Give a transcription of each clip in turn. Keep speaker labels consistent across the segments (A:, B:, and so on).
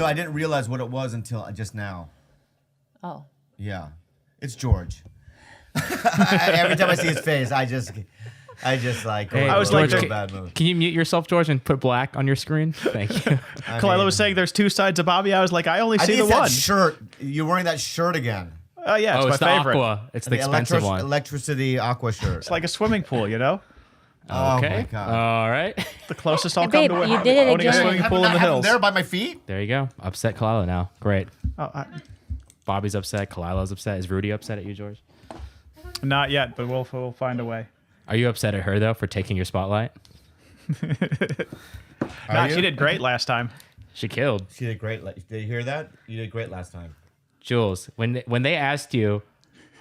A: No, I didn't realize what it was until just now.
B: Oh.
A: Yeah, it's George. Every time I see his face, I just like.
C: Hey,
A: I was
C: George,
A: like, bad move.
C: Can you mute yourself, George, and put black on your screen? Thank you.
D: Khalyla was saying there's two sides of Bobby. I was like, I only see the
A: it's that
D: one.
A: shirt. You're wearing that shirt again.
D: Oh yeah, it's
C: it's
D: my
C: the
D: favorite.
C: aqua. It's the expensive one.
A: Electricity aqua shirt.
D: It's like a swimming pool, you know.
A: Oh
C: Okay.
A: my god.
C: All right.
D: The closest I'll come
B: babe,
D: to
B: you did it
D: owning a
B: again.
D: swimming pool in the hills.
A: There by my feet.
C: There you go. Upset Khalyla now. Great.
D: Oh,
C: Bobby's upset. Khalyla's upset. Is Rudy upset at you, George?
D: not yet, but we'll find a way.
C: Are you upset at her though for taking your spotlight?
D: Nah, she did great last time.
C: She killed.
A: She did great. Did you hear that? You did great last time.
C: Jules, when they asked you,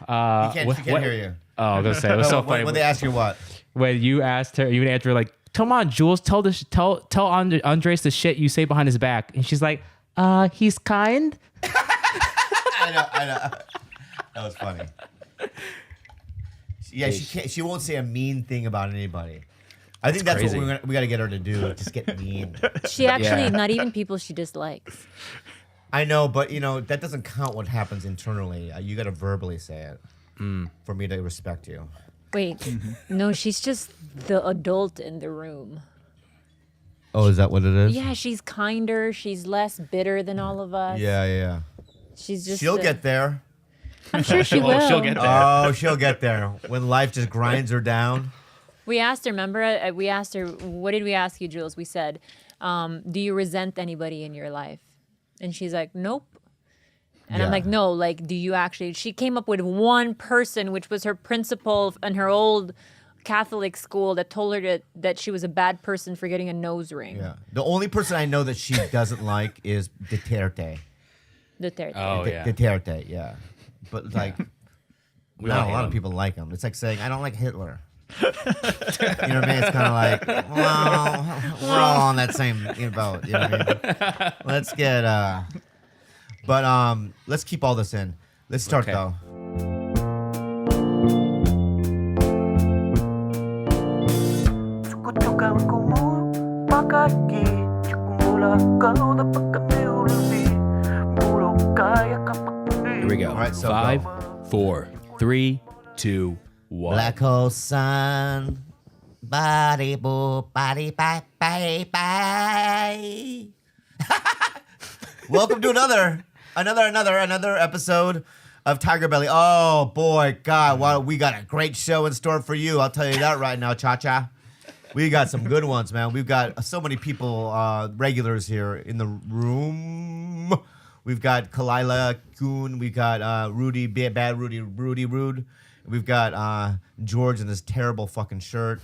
A: She can't hear you.
C: Oh, I was gonna say it was so funny.
A: When they ask you what?
C: When you asked her, you and Andrew were like, "Come on, Jules, tell Andres the shit you say behind his back," and she's like, he's kind."
A: I know. That was funny. Yeah, she won't say a mean thing about anybody. I think that's
C: crazy.
A: what we got to get her to do. Just get mean.
B: She actually, not even people she dislikes.
A: I know, but that doesn't count what happens internally. You got to verbally say it for me to respect you.
B: Wait, no, she's just the adult in the room.
A: Oh, is that what it is?
B: Yeah, she's kinder. She's less bitter than all of us.
A: Yeah.
B: She's just.
A: She'll get there.
B: I'm sure she will.
C: She'll get there.
A: Oh, she'll get there when life just grinds her down.
B: We asked her, remember? We asked her, what did we ask you, Jules? We said, do you resent anybody in your life? And she's like, nope. And I'm like, no, like, do you actually? She came up with one person, which was her principal in her old Catholic school, that told her that she was a bad person for getting a nose ring.
A: Yeah. The only person I know that she doesn't like is Duterte.
C: Oh yeah.
A: Duterte, yeah. But like,
C: We
A: not
C: all
A: a
C: hate
A: lot
C: him.
A: of people like him. It's like saying, I don't like Hitler. You know what I mean? It's kind of like, well, we're all on that same boat. You know what I mean? Let's get, but let's keep all this in. Let's start
C: Okay.
A: though.
C: Here we go.
A: All right, so
C: 5, 4, 3, 2, 1.
A: Black hole sun, body boo, body bye bye bye. Welcome to another episode of TigerBelly. Oh boy, God, wow, we got a great show in store for you. I'll tell you that right now, Cha-Cha. We got some good ones, man. We've got so many people, regulars here in the room. We've got Khalyla, Kuhn. We've got Rudy, Bad Rudy, Rude. We've got George in this terrible fucking shirt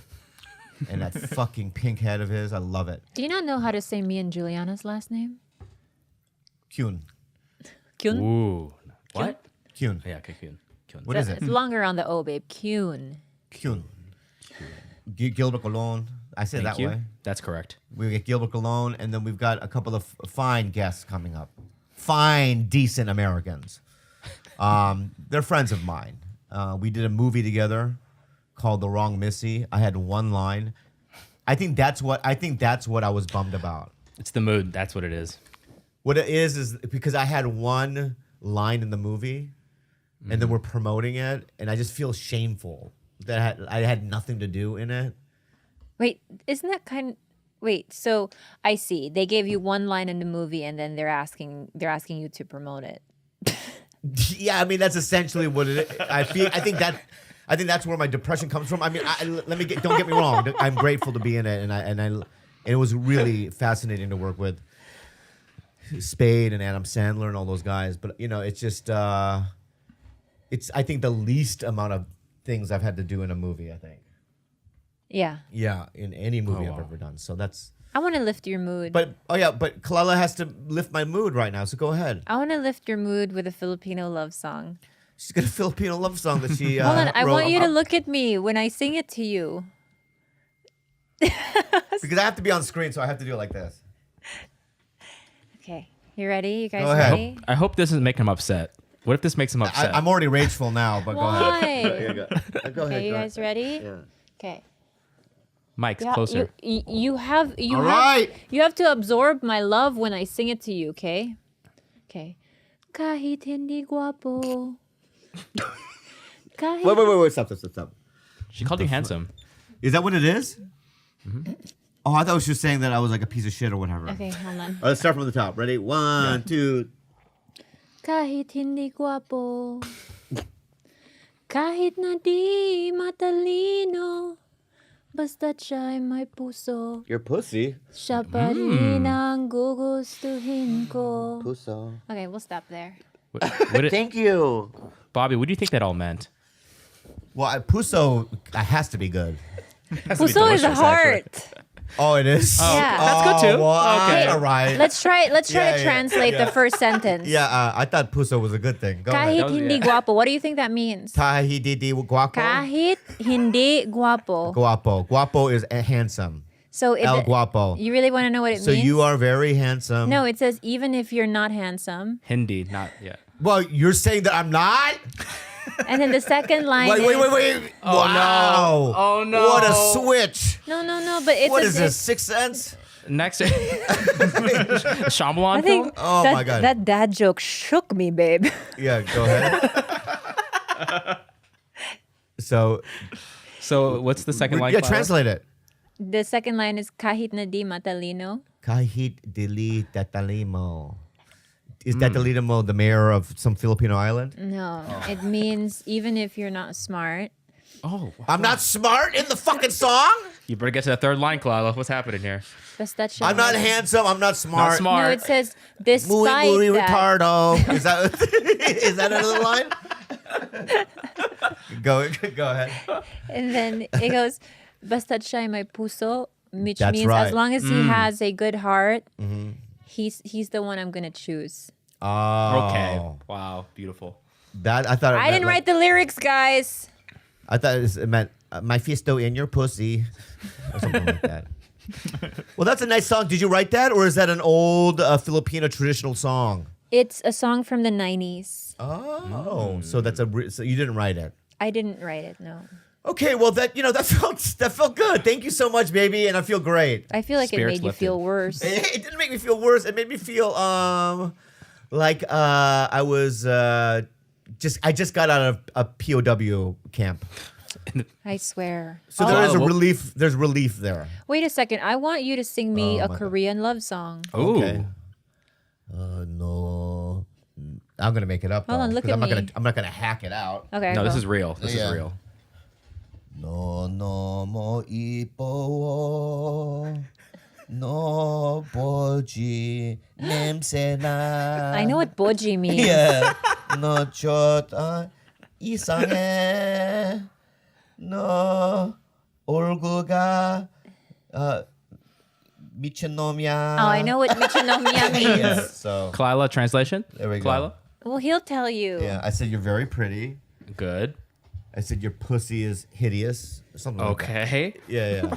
A: and that fucking pink head of his. I love it.
B: Do you not know how to say me and Juliana's last name?
A: Kuhn.
B: Kyun?
C: Ooh. What?
A: Kuhn.
C: Yeah, okay, Kuhn.
A: What is it?
B: It's longer on the O, babe. Kyun.
A: Kuhn. Gilbert Cologne. I say it
C: Thank
A: that
C: you.
A: way.
C: That's correct.
A: We get Gilbert Cologne, and then we've got a couple of fine guests coming up. Fine, decent Americans. They're friends of mine. We did a movie together called The Wrong Missy. I had one line. I think that's what I was bummed about.
C: It's the mood. That's what it is.
A: What it is because I had one line in the movie, and then we're promoting it, and I just feel shameful that I had nothing to do in it.
B: Wait, isn't that kind? Wait, so I see. They gave you one line in the movie, and then they're asking you to promote it.
A: Yeah, I mean that's essentially what it is. I think that's where my depression comes from. I mean, don't get me wrong. I'm grateful to be in it, and it was really fascinating to work with Spade and Adam Sandler and all those guys. But it's just it's I think the least amount of things I've had to do in a movie. I think.
B: Yeah.
A: Yeah, in any movie
C: Oh,
A: I've
C: wow.
A: ever done. So that's.
B: I want to lift your mood.
A: But Khalyla has to lift my mood right now. So go ahead.
B: I want to lift your mood with a Filipino love song.
A: She's got a Filipino love song that she.
B: Hold on, I
A: wrote.
B: want you to look at me when I sing it to you.
A: Because I have to be on screen, so I have to do it like this.
B: Okay, you ready? You guys
A: Go ahead.
B: ready?
C: I hope this doesn't make him upset. What if this makes him upset?
A: I'm already rageful now, but go ahead.
B: Why?
A: Go ahead.
B: Okay, you
A: go
B: guys ready?
A: Yeah.
B: Okay.
C: Mike's
B: Yeah,
C: closer.
B: you have
A: All right.
B: you have to absorb my love when I sing it to you, okay? Okay. Kahit hindi guwapo. Kahit
A: Wait. Stop.
C: She called you handsome.
A: Is that what it is? Oh, I thought she was saying that I was like a piece of shit or whatever.
B: Okay, hold on.
A: All right, let's start from the top. Ready? 1, 2.
B: Kahit hindi guwapo. Kahit na di matalino. Basta't siya'y may puso.
A: Your pussy.
B: Siya pa rin ang gugustuhin ko.
A: Puso.
B: Okay, we'll stop there.
A: Thank you.
C: Bobby, what do you think that all meant?
A: Well, puso has to be good.
B: Puso is a heart.
A: Oh, it is?
B: Yeah.
C: That's good too.
A: Well,
C: Okay.
A: all right.
B: Let's try
A: Yeah,
B: to translate the first sentence.
A: Yeah, I thought puso was a good thing. Go ahead.
B: Kahit hindi guwapo. What do you think that means?
A: Tahididi guapo.
B: Kahit hindi guwapo.
A: Guapo. Guapo is handsome.
B: So
A: El guapo.
B: You really want to know what it
A: So
B: means?
A: you are very handsome.
B: No, it says even if you're not handsome.
C: Hindi, not yet.
A: Well, you're saying that I'm not?
B: And then the second line
A: Wait.
C: Oh,
A: wow.
C: no. Oh, no.
A: What a switch.
B: No, but it's
A: What is this, Sixth Sense?
C: Next, Shyamalan
B: I think
C: film?
A: Oh,
B: that,
A: my God.
B: that dad joke shook me, babe.
A: Yeah, go ahead. So,
C: what's the second line?
A: yeah,
C: Clara?
A: translate it.
B: The second line is kahit na di matalino.
A: Kahit dili tatalimo. Is Tatalimo the mayor of some Filipino island?
B: No, it means even if you're not smart.
C: Oh,
A: I'm not smart in the fucking song?
C: you better get to the third line, Khalyla. What's happening here?
B: Basta't siya
A: I'm not
B: may-
A: handsome. I'm not smart.
C: Not smart.
B: No, it says
A: Muy,
B: despite
A: muy
B: that.
A: retardo. Is that is that another line? Go ahead.
B: And then it goes, basta't siya may puso, which
A: That's
B: means
A: right.
B: as long as he has a good heart, he's the one I'm gonna choose.
A: Oh.
C: Okay. Wow. Beautiful.
A: That I thought.
B: I didn't write the lyrics, guys.
A: I thought it meant my fisto in your pussy, or something like that. Well, that's a nice song. Did you write that, or is that an old Filipino traditional song?
B: It's a song from the 90s.
A: Oh, so that's so you didn't write it.
B: I didn't write it, no.
A: Okay, well that felt good. Thank you so much, baby, and I feel great.
B: I feel like
C: Spirits
B: it made you
C: lifted.
B: feel worse.
A: It didn't make me feel worse. It made me feel like I was I just got out of a POW camp.
B: I swear.
A: So there is a
C: well-
A: relief. There's relief there.
B: Wait a second. I want you to sing me
A: Oh,
B: a
A: my God.
B: Korean love song.
C: Ooh.
A: Okay. No, I'm gonna make it up.
B: Hold
A: though,
B: on, look
A: 'cause
B: at me.
A: I'm not gonna hack it out.
B: Okay.
C: No,
B: go.
C: this is real. This
A: Yeah.
C: is real.
A: No mo ipo no boji nemsena.
B: I know what boji means.
A: Yeah. No chota 이상해. No 얼굴가 미친놈이야.
B: Oh, I know what michinomiya means.
A: Yeah, so
C: Khalyla, translation?
A: There we go.
C: Khalyla?
B: Well, he'll tell you.
A: yeah, I said you're very pretty.
C: Good.
A: I said your pussy is hideous. Or something like that.
C: Okay.
A: Yeah.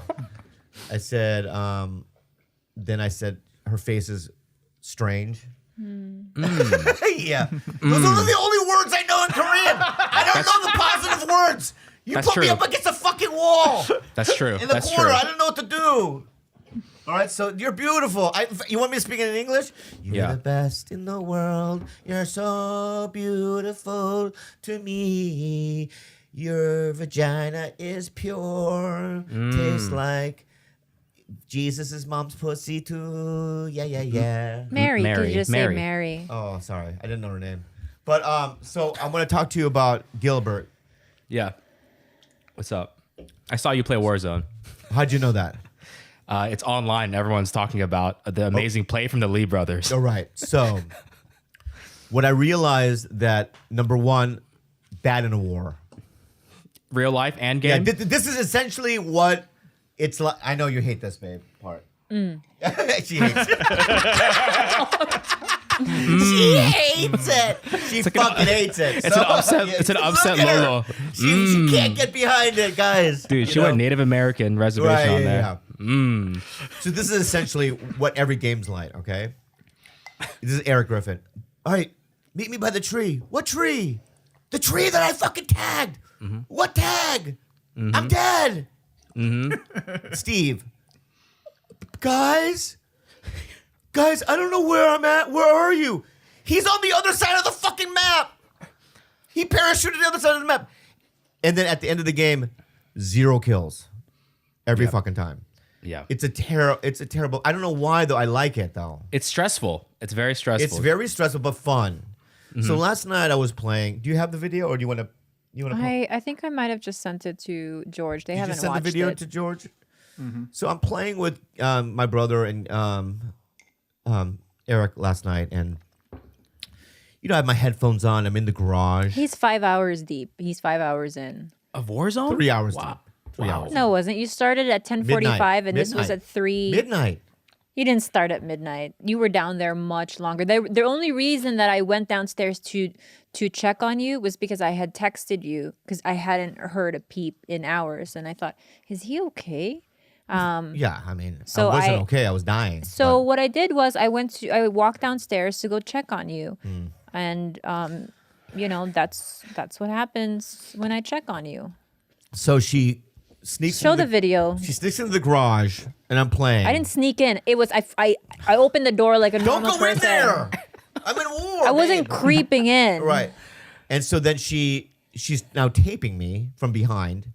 A: I said, then I said her face is strange. Yeah. Those are the only words I know in Korean. I don't know the positive words. You
C: That's
A: put me
C: true.
A: up against a fucking wall
C: That's true.
A: in the
C: That's
A: corner.
C: true.
A: I don't know what to do. All right, so you're beautiful. You want me to speak in English? You're
C: Yeah.
A: the best in the world. You're so beautiful to me. Your vagina is pure. Tastes like Jesus' mom's pussy too. Yeah.
B: Mary. Did
C: Mary,
B: you just
C: Mary.
B: say Mary?
A: Oh, sorry. I didn't know her name. But so I'm going to talk to you about Gilbert.
C: Yeah. What's up? I saw you play Warzone.
A: How'd you know that?
C: It's online. And everyone's talking about the amazing play from the Lee brothers.
A: All right. So what I realized that, number one, bad in a war.
C: Real life and
A: Yeah,
C: game.
A: this is essentially what it's like. I know you hate this, babe, part. She hates it. She hates it. She fucking hates it.
C: It's an upset.
A: yeah,
C: It's an
A: look
C: upset
A: at her.
C: Lolo.
A: She can't get behind it, guys.
C: Dude,
A: You
C: she
A: know?
C: went Native American reservation
A: Right,
C: on
A: yeah,
C: there.
A: yeah. So this is essentially what every game's like, okay? This is Eric Griffin. All right, meet me by the tree. What tree? The tree that I fucking tagged. What tag? I'm dead. Steve, guys, I don't know where I'm at. Where are you? He's on the other side of the fucking map. He parachuted the other side of the map. And then at the end of the game, 0 kills every fucking time.
C: Yeah.
A: It's a terrible. I don't know why though. I like it though.
C: It's stressful. It's very stressful.
A: It's very stressful but fun. So last night I was playing. Do you have the video or do you want to?
B: I think I might have just sent it to George. They
A: Did you
B: haven't
A: send
B: watched
A: the video
B: it.
A: to George? So I'm playing with my brother and Eric last night, and I have my headphones on. I'm in the garage.
B: He's 5 hours deep. He's 5 hours in.
C: Of Warzone?
A: 3 hours.
C: Wow.
A: Deep. 3 hours.
B: No, it wasn't. You started at 10:45, and this was
A: Midnight.
B: at 3.
A: Midnight.
B: You didn't start at midnight. You were down there much longer. The only reason that I went downstairs to check on you was because I had texted you because I hadn't heard a peep in hours, and I thought, is he okay?
A: Yeah, I mean,
B: So
A: I wasn't okay. I was dying.
B: So what I did was I walked downstairs to go check on you, and that's what happens when I check on you.
A: So she sneaks.
B: Show
A: into
B: the video.
A: She sneaks into the garage, and I'm playing.
B: I didn't sneak in. It was I opened the door like a
A: Don't
B: normal
A: go in
B: person.
A: there. I'm in war.
B: I wasn't
A: babe.
B: creeping in.
A: Right. And so then she's now taping me from behind.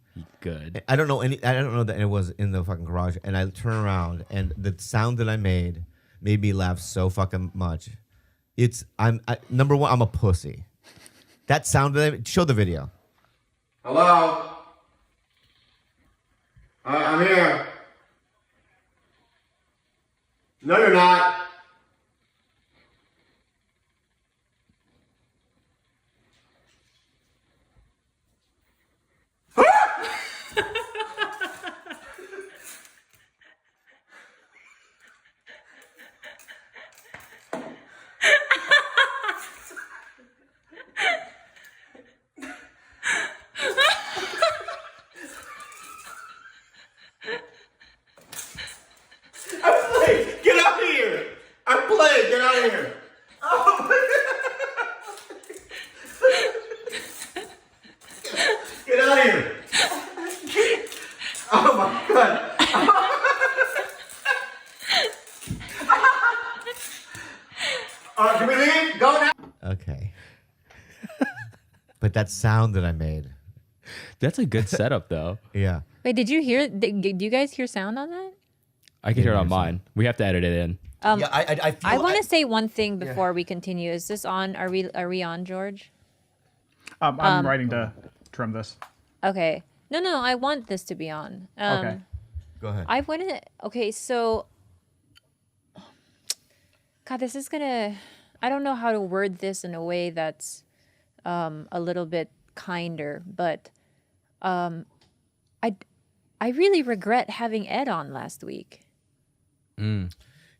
C: Good.
A: I don't know that it was in the fucking garage. And I turn around, and the sound that I made me laugh so fucking much. Number one, I'm a pussy. That sound that show the video. Hello. I'm here. No, you're not. Get out of here! I'm playing. Get out of here! Oh my god! Get out of here! Oh my god! Can we leave? Go now. Okay. But that sound that I made.
C: That's a good setup, though.
A: Yeah.
B: Wait, did you hear? Do you guys hear sound on that?
C: I can hear it on mine. We have to edit it in.
A: Yeah, I feel
B: I want to say one thing before we continue. Is this on? Are we on, George?
D: I'm writing to trim this.
B: Okay. No. I want this to be on.
D: Okay.
A: Go ahead.
B: I want to. Okay, so. God, this is gonna. I don't know how to word this in a way that's a little bit kinder, but I really regret having Ed on last week.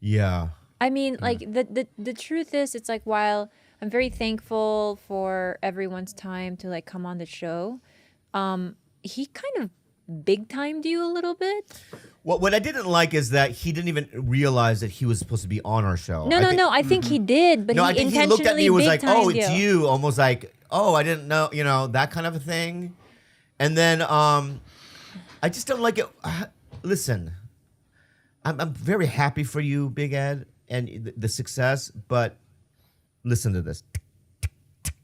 A: Yeah.
B: I mean, like the truth is, it's like while I'm very thankful for everyone's time to like come on the show, he kind of big timed you a little bit.
A: What I didn't like is that he didn't even realize that he was supposed to be on our show.
B: No. I think he did, but
A: I
B: he
A: think he
B: intentionally
A: looked at me and was like, "Oh,
B: big-timed
A: it's you," almost like, "Oh, I didn't know," that kind of a thing. And then I just don't like it. Listen, I'm very happy for you, Big Ed, and the success. But listen to this: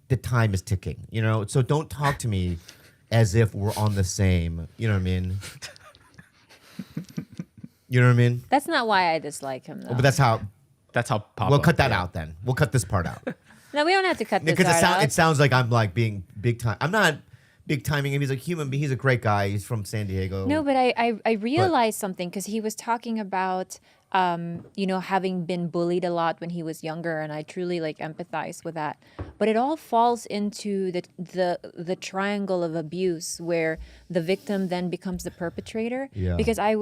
A: the time is ticking. So don't talk to me as if we're on the same. You know what I mean? You know what I mean?
B: That's not why I dislike him, though.
A: But that's how.
C: pop
A: We'll cut that out then. We'll cut this part out.
B: No, we don't have to cut this
A: Because
B: out.
A: it sounds like I'm like being big time. I'm not big timing him. He's a human being. He's a great guy. He's from San Diego.
B: No, but I realized something because he was talking about having been bullied a lot when he was younger, and I truly like empathize with that. But it all falls into the triangle of abuse where the victim then becomes the perpetrator.
A: Yeah.
B: Because I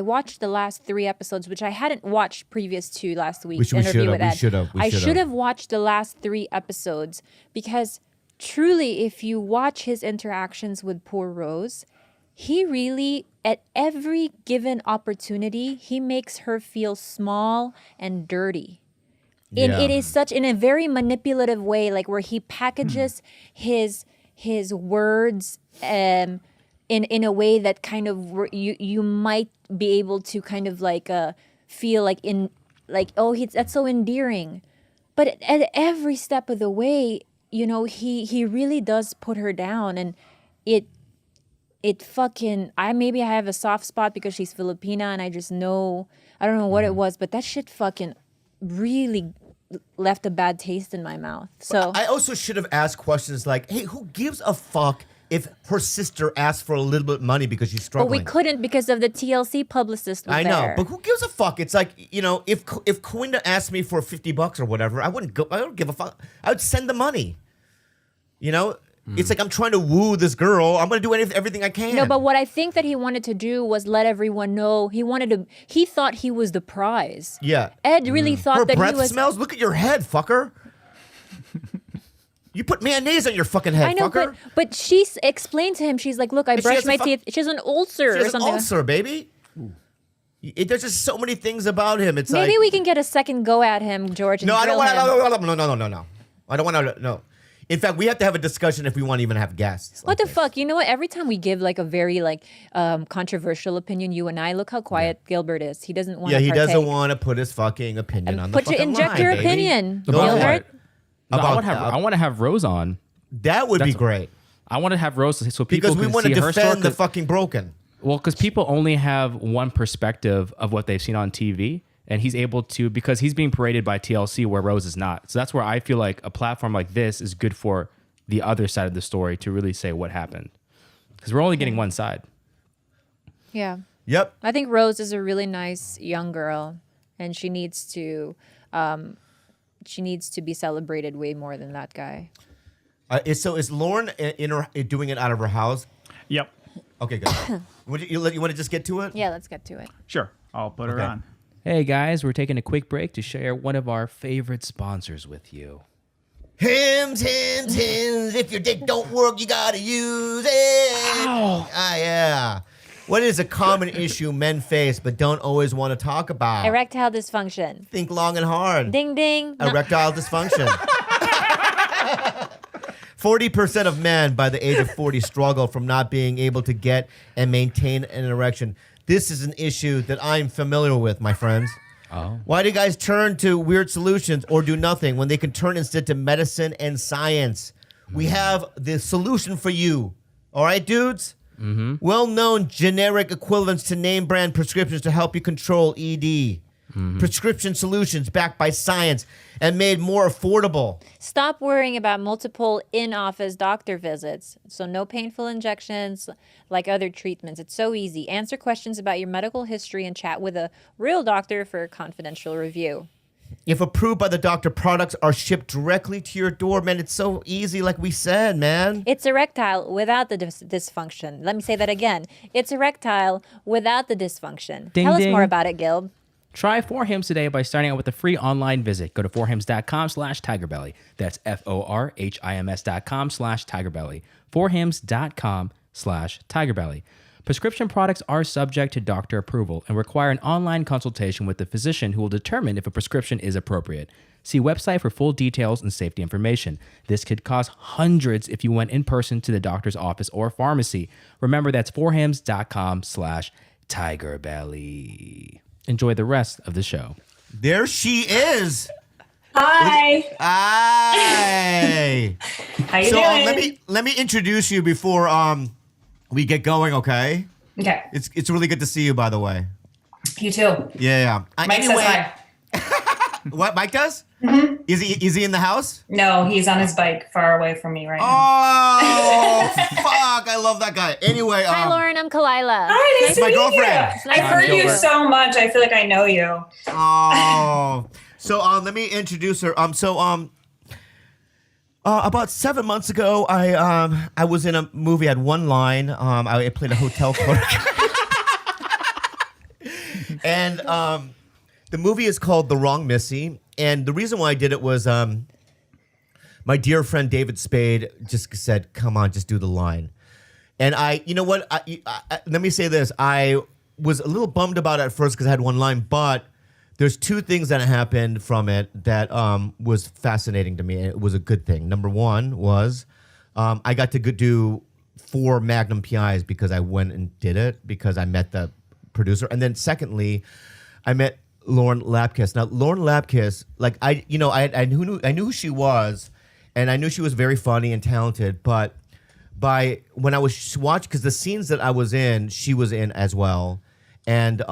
B: watched the last 3 episodes, which I hadn't watched previous to last week's
A: We
B: interview
A: should
B: with
A: have.
B: Ed.
A: We should have.
B: I should have watched the last 3 episodes because truly, if you watch his interactions with poor Rose, he really, at every given opportunity, he makes her feel small and dirty. And
A: Yeah.
B: it is such in a very manipulative way, like where he packages his words in in a way that kind of you might be able to kind of like feel like that's so endearing, but at every step of the way, you know, he really does put her down, and it fucking maybe I have a soft spot because she's Filipina, and I just know I don't know what it was, but that shit fucking really left a bad taste in my mouth. So
A: I also should have asked questions like, hey, who gives a fuck if her sister asked for a little bit of money because she's struggling?
B: But we couldn't because of the TLC publicist was
A: I know,
B: there.
A: but who gives a fuck? It's like, you know, if Khalyla asked me for $50 or whatever, I don't give a fuck. I would send the money. You know? It's like I'm trying to woo this girl. I'm going to do everything I can.
B: No, but what I think that he wanted to do was let everyone know he thought he was the prize.
A: Yeah.
B: Ed really thought
A: Her
B: that
A: breath
B: he was.
A: smells. Look at your head, fucker. You put mayonnaise on your fucking head,
B: I know,
A: fucker.
B: but she explained to him. She's like, "Look, I
A: she
B: brushed
A: has a
B: my
A: fuck-
B: teeth. She has an ulcer
A: She
B: or
A: has an
B: something."
A: ulcer, baby. There's just so many things about him. It's
B: Maybe
A: like,
B: we can get a second go at him, George. And
A: No, I don't
B: grill
A: want
B: him.
A: to. No. I don't want to. No. In fact, we have to have a discussion if we want to even have guests.
B: What the fuck? You know what? Every time we give like a very like controversial opinion, you and I, look how quiet Gilbert is. He doesn't want to
A: Yeah, he
B: partake.
A: doesn't want to put his fucking opinion on the fucking
B: Inject
A: line,
B: your
A: baby.
B: opinion,
A: Go ahead.
B: Gilbert.
C: No,
A: About-
C: I want to have Rose on.
A: That would be
C: That's-
A: great.
C: I want to have Rose so people
A: Because we
C: can
A: want to
C: see her story.
A: defend the fucking broken.
C: Well, because people only have one perspective of what they've seen on TV, and he's able to, because he's being paraded by TLC where Rose is not. So that's where I feel like a platform like this is good for the other side of the story to really say what happened, because we're only getting one side.
B: Yeah.
A: Yep.
B: I think Rose is a really nice young girl, and she needs to be celebrated way more than that guy.
A: So is Lauren doing it out of her house?
D: Yep.
A: Okay, good. You want to just get to it?
B: Yeah, let's get to it.
D: Sure. I'll put her
A: Okay.
D: on.
C: Hey guys, we're taking a quick break to share one of our favorite sponsors with you.
A: Hymns. If your dick don't work, you gotta use it.
C: Ow.
A: Yeah. What is a common issue men face but don't always want to talk about?
B: Erectile dysfunction.
A: Think long and hard.
B: Ding ding. No.
A: Erectile dysfunction. 40% of men by the age of 40 struggle from not being able to get and maintain an erection. This is an issue that I'm familiar with, my friends.
C: Oh.
A: Why do you guys turn to weird solutions or do nothing when they can turn instead to medicine and science? We have the solution for you. All right, dudes? Mm-hmm. Well-known generic equivalents to name brand prescriptions to help you control ED. Mm-hmm. Prescription solutions backed by science and made more affordable.
B: Stop worrying about multiple in-office doctor visits. So no painful injections like other treatments. It's so easy. Answer questions about your medical history and chat with a real doctor for a confidential review.
A: If approved by the doctor, products are shipped directly to your door, man. It's so easy, like we said, man.
B: It's erectile without the dysfunction. Let me say that again. It's erectile without the dysfunction.
C: Ding,
B: Tell us
C: ding.
B: more about it, Gilb.
C: Try 4Hims today by starting out with a free online visit. Go to 4hims.com/TigerBelly. That's FORHIMS.com/TigerBelly. 4hims.com/TigerBelly. Prescription products are subject to doctor approval and require an online consultation with the physician who will determine if a prescription is appropriate. See website for full details and safety information. This could cost hundreds if you went in person to the doctor's office or pharmacy. Remember, that's 4hims.com/TigerBelly. Enjoy the rest of the show.
A: There she is.
E: Hi.
A: Hi.
E: How you
A: So
E: doing?
A: let me introduce you before we get going, okay?
E: Okay.
A: It's really good to see you, by the way.
E: You too.
A: Yeah.
E: Mike says hi.
A: What Mike does? Mm-hmm. Is he in the house?
E: No, he's on his bike far away from me right now.
A: Oh fuck! I love that guy. Anyway,
B: Hi, Lauren. I'm Khalyla.
E: Hi, nice to
A: my
E: meet
A: girlfriend.
E: you. I've heard you
C: Gilbert.
E: so much. I feel like I know you.
A: Oh, so let me introduce her. About 7 months ago, I was in a movie. I had one line. I played a hotel clerk, and the movie is called The Wrong Missy. And the reason why I did it was my dear friend David Spade just said, "Come on, just do the line." And you know what? Let me say this. I was a little bummed about it at first because I had one line, but there's two things that happened from it that was fascinating to me, and it was a good thing. Number one was I got to do 4 Magnum PIs because I went and did it because I met the producer. And then secondly, I met Lauren Lapkus. Now, Lauren Lapkus, like I knew who she was, and I knew she was very funny and talented. But when I was watching, because the scenes that I was in, she was in as well, and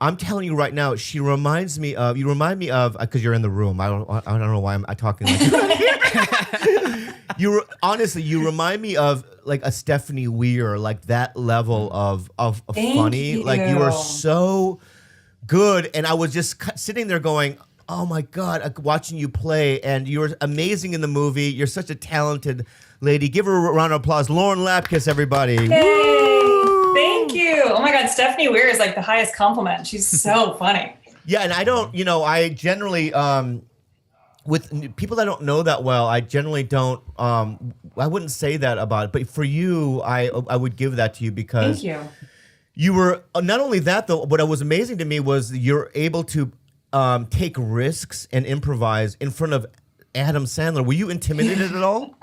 A: I'm telling you right now, she reminds me of. You remind me of because you're in the room. I don't know why I'm talking like this. Honestly, you remind me of like a Stephanie Weir, like that level of funny.
E: You.
A: Like you are so good, and I was just sitting there going, "Oh my God!" Watching you play, and you're amazing in the movie. You're such a talented lady. Give her a round of applause, Lauren Lapkus, everybody.
E: Yay. Thank you. Oh my God, Stephanie Weir is like the highest compliment. She's so funny.
A: Yeah, and I don't, I generally, with people that I don't know that well, I generally don't, I wouldn't say that about it. But for you, I would give that to you because
E: Thank you.
A: you were, not only that though, what was amazing to me was you're able to take risks and improvise in front of Adam Sandler. Were you intimidated at all?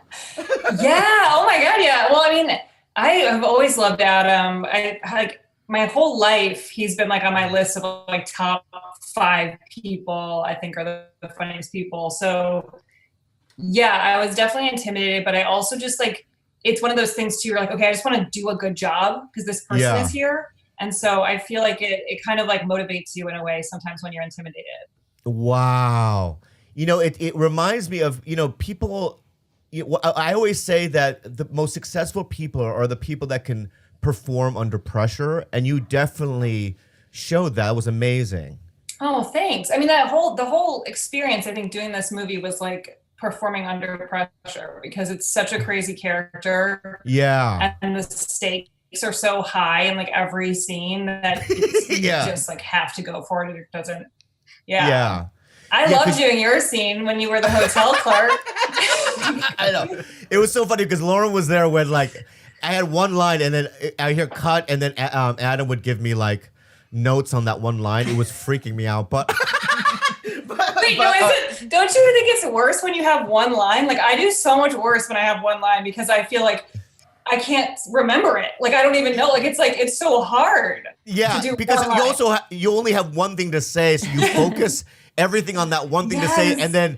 E: Yeah. Oh my God. Yeah. Well, I mean, I have always loved Adam. I like my whole life. He's been like on my list of like top 5 people I think are the funniest people. So yeah, I was definitely intimidated, but I also just like, it's one of those things too. You're like, okay, I just want to do a good job because this person is here. And so I feel like it kind of like motivates you in a way sometimes when you're intimidated.
A: Wow. It reminds me of, people. I always say that the most successful people are the people that can perform under pressure, and you definitely showed that. It was amazing.
E: Oh, thanks. I mean, the whole experience, I think, doing this movie was like performing under pressure because it's such a crazy character.
A: Yeah.
E: And the stakes are so high in like every scene that you just like have to go for it. It doesn't. Yeah.
A: Yeah.
E: I loved doing your scene when you were the hotel clerk.
A: I know. It was so funny because Lauren was there when like I had one line and then I hear cut and then Adam would give me like notes on that one line. It was freaking me out. But
E: Wait, don't you think it's worse when you have one line? Like I do so much worse when I have one line because I feel like I can't remember it. Like I don't even know. Like it's so hard.
A: Yeah,
E: to do
A: because
E: one
A: you
E: line.
A: also you only have one thing to say, so you focus everything on that one thing to say, and then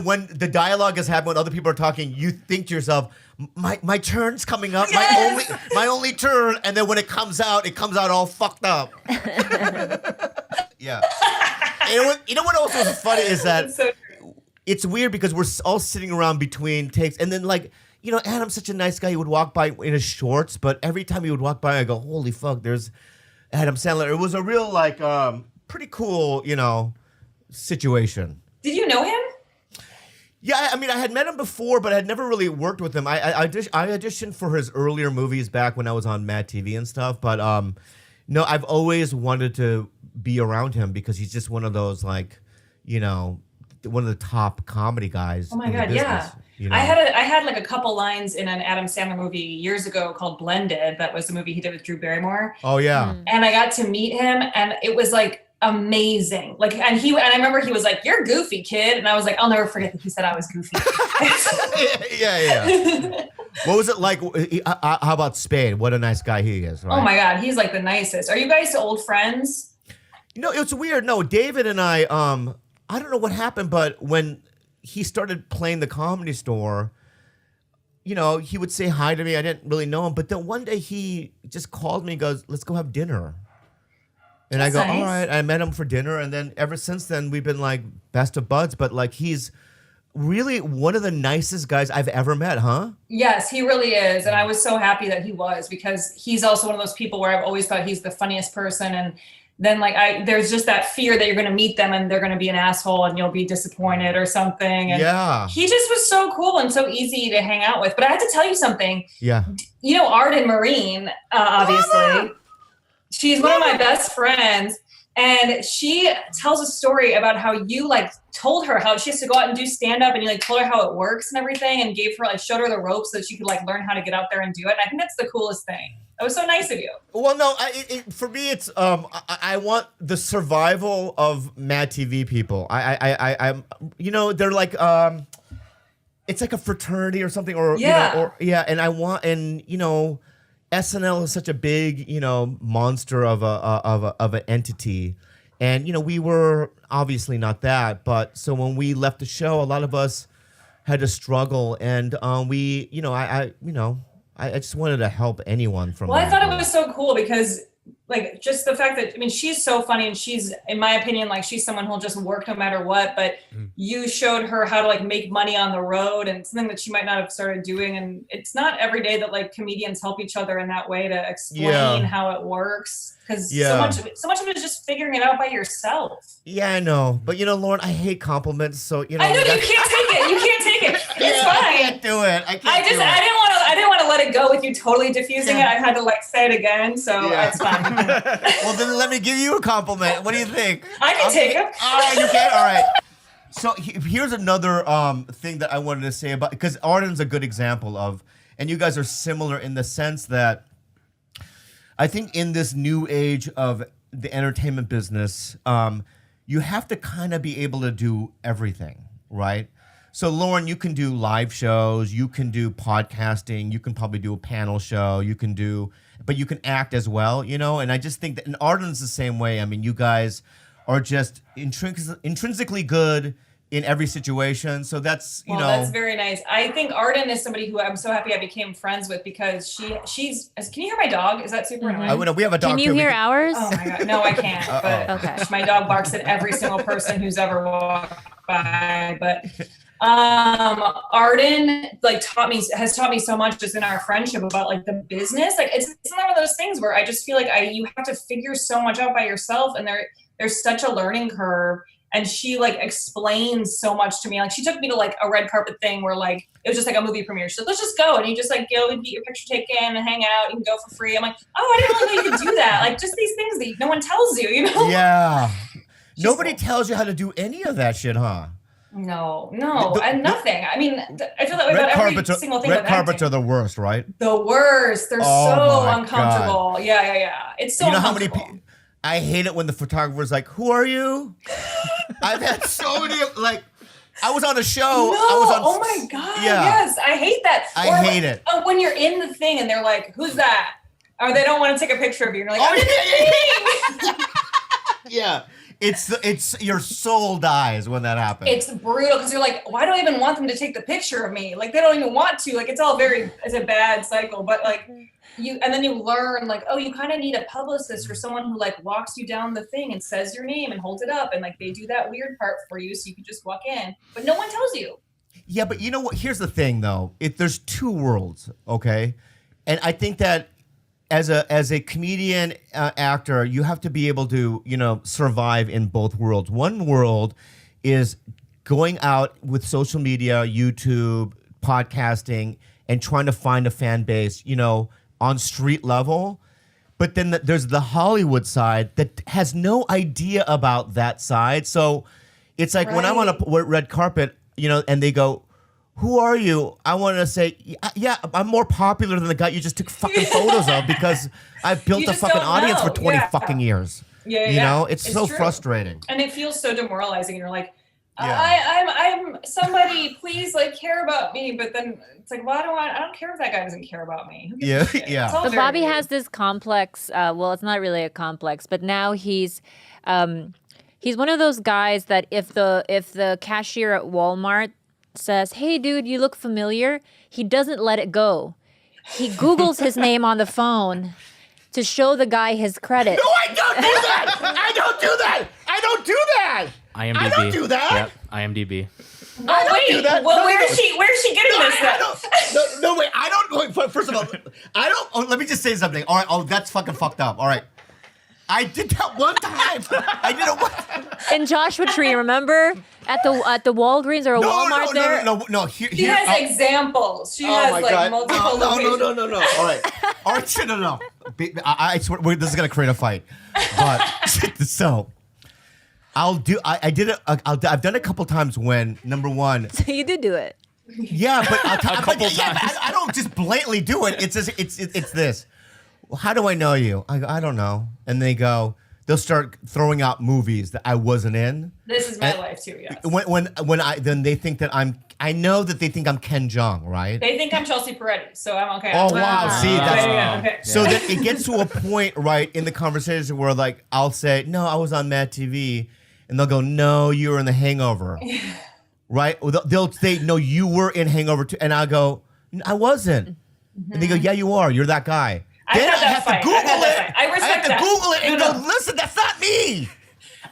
A: when the dialogue is happening, when other people are talking, you think to yourself, my turn's coming up, my only turn, and then when it comes out all fucked up. Yeah. You know what also is funny is that
E: It's so true.
A: it's weird because we're all sitting around between takes, and then like, Adam's such a nice guy. He would walk by in his shorts, but every time he would walk by, I go, holy fuck, there's Adam Sandler. It was a real like pretty cool, situation.
E: Did you know him?
A: Yeah, I mean, I had met him before, but I had never really worked with him. I auditioned for his earlier movies back when I was on MADtv and stuff, but no, I've always wanted to be around him because he's just one of those like, one of the top comedy guys.
E: Oh my
A: in the
E: God,
A: business,
E: yeah. I had like a couple lines in an Adam Sandler movie years ago called Blended. That was the movie he did with Drew Barrymore.
A: Oh yeah.
E: And I got to meet him and it was like amazing. Like, and I remember he was like, "You're goofy, kid." And I was like, I'll never forget that he said I was goofy.
A: yeah. What was it like? How about Spade? What a nice guy he is, right?
E: Oh my God, he's like the nicest. Are you guys old friends?
A: It's weird. No, David and I don't know what happened, but when he started playing the Comedy Store, he would say hi to me. I didn't really know him, but then one day he just called me and goes, "Let's go have dinner." And
E: That's
A: I go,
E: nice.
A: all right. I met him for dinner, and then ever since then we've been like best of buds. But like he's really one of the nicest guys I've ever met, huh?
E: Yes, he really is. And I was so happy that he was because he's also one of those people where I've always thought he's the funniest person. And then like there's just that fear that you're going to meet them and they're going to be an asshole and you'll be disappointed or something. And
A: Yeah.
E: he just was so cool and so easy to hang out with. But I have to tell you something.
A: Yeah.
E: Arden Marine, obviously. She's one of my best friends. And she tells a story about how you like told her how she has to go out and do stand up and you like told her how it works and everything and showed her the ropes so that she could like learn how to get out there and do it. And I think that's the coolest thing. That was so nice of you.
A: Well, no, for me, it's I want the survival of MADtv people. I'm they're like it's like a fraternity or something, or and I want, and SNL is such a big, monster of an entity, and we were obviously not that, but so when we left the show, a lot of us had to struggle, and I just wanted to help anyone from.
E: Well, I thought it was so cool because, like, just the fact that, she's so funny, and she's, in my opinion, like, she's someone who'll just work no matter what, but you showed her how to, like, make money on the road, and something that she might not have started doing, and it's not every day that, like, comedians help each other in that way to explain how it works, because so much of it is just figuring it out by yourself.
A: Yeah, I know, but Lauren, I hate compliments, so
E: I know you can't take it. You can't take it. It's fine.
A: I can't do it. I
E: didn't want to let it go with you totally diffusing it. I had to, like, say it again, so it's fine.
A: Well, then let me give you a compliment. What do you think?
E: I can take it.
A: You can? All right. So here's another thing that I wanted to say about, because Arden's a good example of, and you guys are similar in the sense that I think in this new age of the entertainment business, you have to kind of be able to do everything, right? So Lauren, you can do live shows, you can do podcasting, you can probably do a panel show, but you can act as well, and I just think that, and Arden's the same way. You guys are just intrinsically good in every situation, so that's,
E: that's very nice. I think Arden is somebody who I'm so happy I became friends with, because she's, can you hear my dog? Is that super annoying?
A: We have a dog.
B: Can you hear ours?
E: Oh my God, no, I can't, but
B: okay.
E: My dog barks at every single person who's ever walked by, but Arden has taught me so much just in our friendship about, like, the business. Like, it's one of those things where I just feel like you have to figure so much out by yourself, and there's such a learning curve. And she, like, explains so much to me. Like, she took me to, like, a red carpet thing where, like, it was just like a movie premiere. She's like, let's just go. And you just, like, go and get your picture taken and hang out. You can go for free. I'm like, oh, I didn't really know you could do that. Like, just these things that no one tells you,
A: Yeah. Nobody tells you how to do any of that shit, huh?
E: No, and nothing. I feel that way about every single thing.
A: Red carpets are the worst, right?
E: The worst. They're so uncomfortable.
A: God.
E: Yeah. It's so uncomfortable. How many people?
A: I hate it when the photographer's like, "Who are you?" I've had so many, like, I was on a show.
E: Oh my God. Yeah. Yes, I hate that.
A: I hate it.
E: When you're in the thing and they're like, "Who's that?" Or they don't want to take a picture of you. And you're like, "I'm in the thing."
A: Yeah. It's your soul dies when that happens.
E: It's brutal because you're like, why do I even want them to take the picture of me? Like, they don't even want to. Like, it's a bad cycle. But, like, and then you learn, like, oh, you kind of need a publicist or someone who, like, walks you down the thing and says your name and holds it up, and, like, they do that weird part for you so you can just walk in, but no one tells you.
A: Yeah, but you know what? Here's the thing, though. There's two worlds, okay? And I think that as a comedian actor, you have to be able to, survive in both worlds. One world is going out with social media, YouTube, podcasting, and trying to find a fan base, on street level. But then there's the Hollywood side that has no idea about that side. So it's like when I'm on a red carpet, and they go, "Who are you?" I want to say, yeah, I'm more popular than the guy you just took fucking photos of, because I've built a fucking audience for 20 fucking years. Yeah. It's so true. Frustrating.
E: And it feels so demoralizing. And you're like, I'm somebody, please, like, care about me. But then it's like, well, I don't care if that guy doesn't care about me.
A: Yeah.
B: But Bobby has this complex, it's not really a complex, but now he's one of those guys that if the cashier at Walmart says, "Hey, dude, you look familiar," he doesn't let it go. He Googles his name on the phone to show the guy his credit.
A: No, I don't do that. I don't do that.
C: IMDb.
A: I don't do that.
C: Yep, IMDb.
E: Oh, wait. Well, where's she getting this stuff?
A: No, wait. I don't. First of all, I don't. Oh, let me just say something. All right. Oh, that's fucking fucked up. All right. I did that one time. I did it one.
B: In Joshua Tree, remember at the Walgreens or a Walmart there?
A: No.
E: She has examples. She has like multiple locations.
A: No. All right. No. I swear this is gonna create a fight. But so I'll do. I did it. I've done it a couple times when number one.
B: So you did do it.
A: Yeah, but a couple times. Yeah, I don't just blatantly do it. It's this. Well, how do I know you? I go, I don't know. And they'll start throwing out movies that I wasn't in.
E: This is my life too, yes.
A: When then they think that I'm I know that they think I'm Ken Jeong, right?
E: They think I'm Chelsea Peretti, so I'm okay.
A: Oh wow! See, that's
E: Okay.
A: so that it gets to a point, right, in the conversation where like I'll say, "No, I was on MADtv," and they'll go, "No, you were in The Hangover," right? Or they'll say, "No, you were in Hangover too," and I go, "I wasn't," and they go, "Yeah, you are. You're that guy." Then I have to Google it.
E: I respect that.
A: Google it and go, "Listen, that's not me."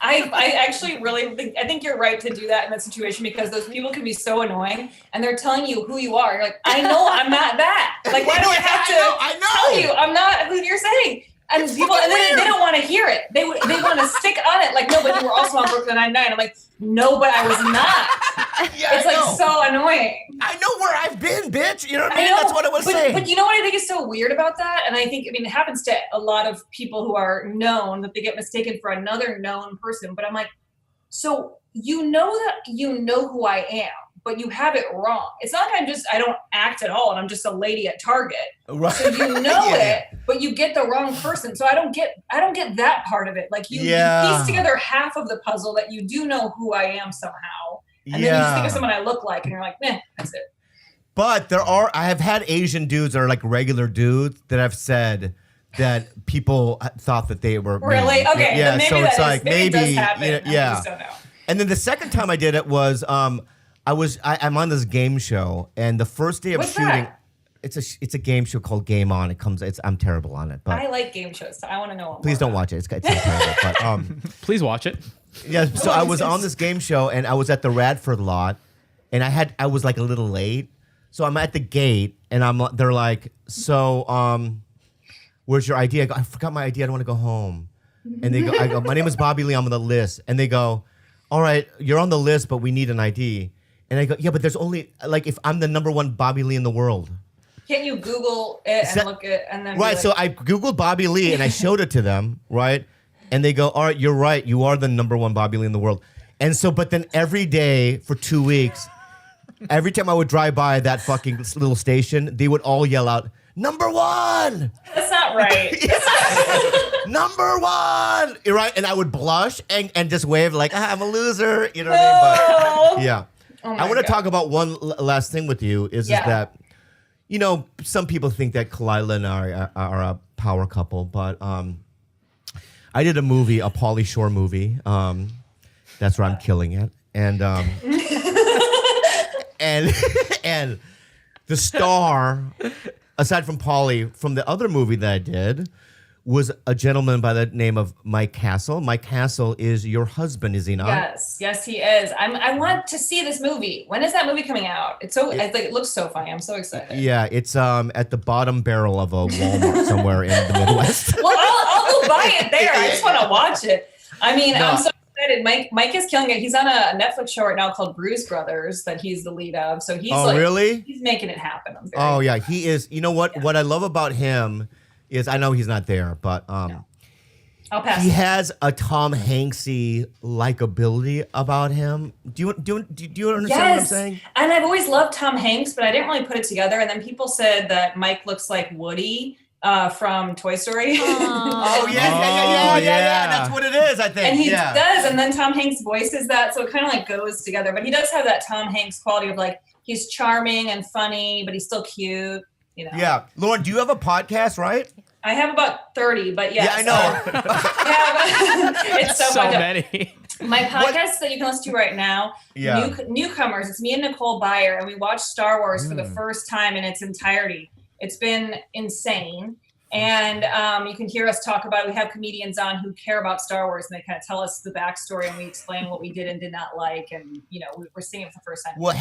E: I actually really think you're right to do that in that situation because those people can be so annoying and they're telling you who you are. You're like, I know I'm not that. Like, why do I have to tell you I'm not who you're saying? And people, and they don't want to hear it. They want to stick on it. Like, no, but you were also on Brooklyn Nine-Nine. I'm like, no, but I was not. It's like so annoying.
A: I know where I've been, bitch. You know what I mean? That's what I was saying.
E: But you know what I think is so weird about that? And I think, it happens to a lot of people who are known that they get mistaken for another known person. But I'm like, so you know who I am, but you have it wrong. It's not like I don't act at all and I'm just a lady at Target. Right. So you know it, but you get the wrong person. So I don't get that part of it. Like you piece together half of the puzzle that you do know who I am somehow. And then you just think of someone I look like and you're like, meh, that's it.
A: But I have had Asian dudes that are like regular dudes that have said that people thought that they were
E: really okay.
A: Yeah,
E: maybe
A: so it's like
E: maybe it does happen.
A: Yeah.
E: I just don't know.
A: And then the second time I did it was I'm on this game show, and the first day of shooting,
E: that?
A: it's a game show called Game On. I'm terrible on it, but
E: I like game shows, so I want to know.
A: Please don't watch it. It's terrible. But
C: please watch it.
A: Yeah. So I was on this game show, and I was at the Radford lot, and I was like a little late, so I'm at the gate, and they're like, so where's your ID? I go, I forgot my ID. I don't want to go home. And I go, my name is Bobby Lee. I'm on the list. And they go, all right, you're on the list, but we need an ID. And I go, yeah, but there's only, like, if I'm the #1 Bobby Lee in the world.
E: Can't you Google it and look at and then
A: right? So I Googled Bobby Lee and I showed it to them, right? And they go, all right, you're right. You are the #1 Bobby Lee in the world. And so, but then every day for 2 weeks, every time I would drive by that fucking little station, they would all yell out, #1!
E: That's not right.
A: #1! Right? And I would blush and just wave like, I'm a loser. You know what I mean? But yeah.
E: Oh
A: I want to talk about one last thing with you is that, you know, some people think that Khalyla and I are a power couple, but I did a movie, a Pauly Shore movie. That's where I'm killing it. And and the star, aside from Pauly, from the other movie that I did, was a gentleman by the name of Mike Castle. Mike Castle is your husband, is he not?
E: Yes, he is. I want to see this movie. When is that movie coming out? It looks so funny. I'm so excited.
A: Yeah, it's at the bottom barrel of a Walmart somewhere in the Midwest.
E: Well, I'll go buy it there. I just want to watch it. I mean, I'm so excited. Mike is killing it. He's on a Netflix show right now called Bruise Brothers that he's the lead of. So he's
A: really?
E: He's making it happen.
A: Yeah, he is. You know what? Yeah. What I love about him is, I know he's not there, but
E: no. I'll pass.
A: He has a Tom Hanksy likability about him. Do you understand what I'm saying?
E: And I've always loved Tom Hanks, but I didn't really put it together. And then people said that Mike looks like Woody from Toy Story.
A: Oh yeah. That's what it is, I think.
E: And he does, and then Tom Hanks voices that, so it kind of like goes together. But he does have that Tom Hanks quality of like he's charming and funny, but he's still cute. You know.
A: Yeah, Lauren, do you have a podcast, right?
E: I have about 30, but yes.
A: Yeah, I
E: know. It's so
C: many.
E: My podcast that you can listen to right now, Newcomers, it's me and Nicole Byer, and we watched Star Wars for the first time in its entirety. It's been insane. And you can hear us talk about it. We have comedians on who care about Star Wars, and they kind of tell us the backstory, and we explain what we did and did not like. And, you know, we're seeing it for the first time.
A: Well,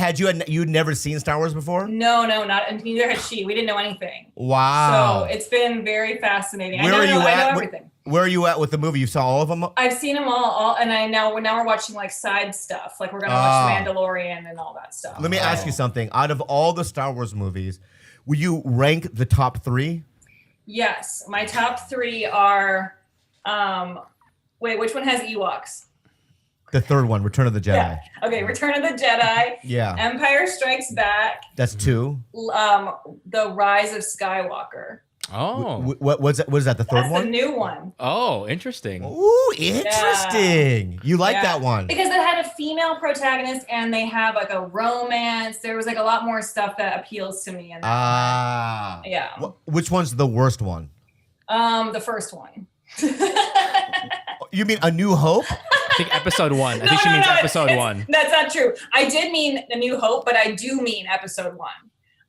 A: you'd never seen Star Wars before?
E: No, not, and neither had she. We didn't know anything.
A: Wow.
E: So it's been very fascinating.
A: Where are you at?
E: I know everything.
A: Where are you at with the movie? You saw all of them?
E: I've seen them all, and now we're watching like side stuff. Like we're gonna watch Mandalorian and all that stuff.
A: Let me ask you something. Out of all the Star Wars movies, will you rank the top 3?
E: Yes, my top 3 are. Wait, which one has Ewoks?
A: The third one, Return of the Jedi.
E: Yeah. Okay, Return of the Jedi.
A: Yeah.
E: Empire Strikes Back.
A: That's 2.
E: The Rise of Skywalker.
C: Oh.
A: What's that? What is that? The third
E: That's
A: one?
E: the new one.
C: Oh, interesting.
A: Ooh, interesting. You like
E: Yeah.
A: that one?
E: Because it had a female protagonist and they have like a romance. There was like a lot more stuff that appeals to me in that one. Yeah.
A: Which one's the worst one?
E: The first one.
A: You mean A New Hope?
C: I think episode 1. I think she means episode 1.
E: That's not true. I did mean A New Hope, but I do mean episode 1.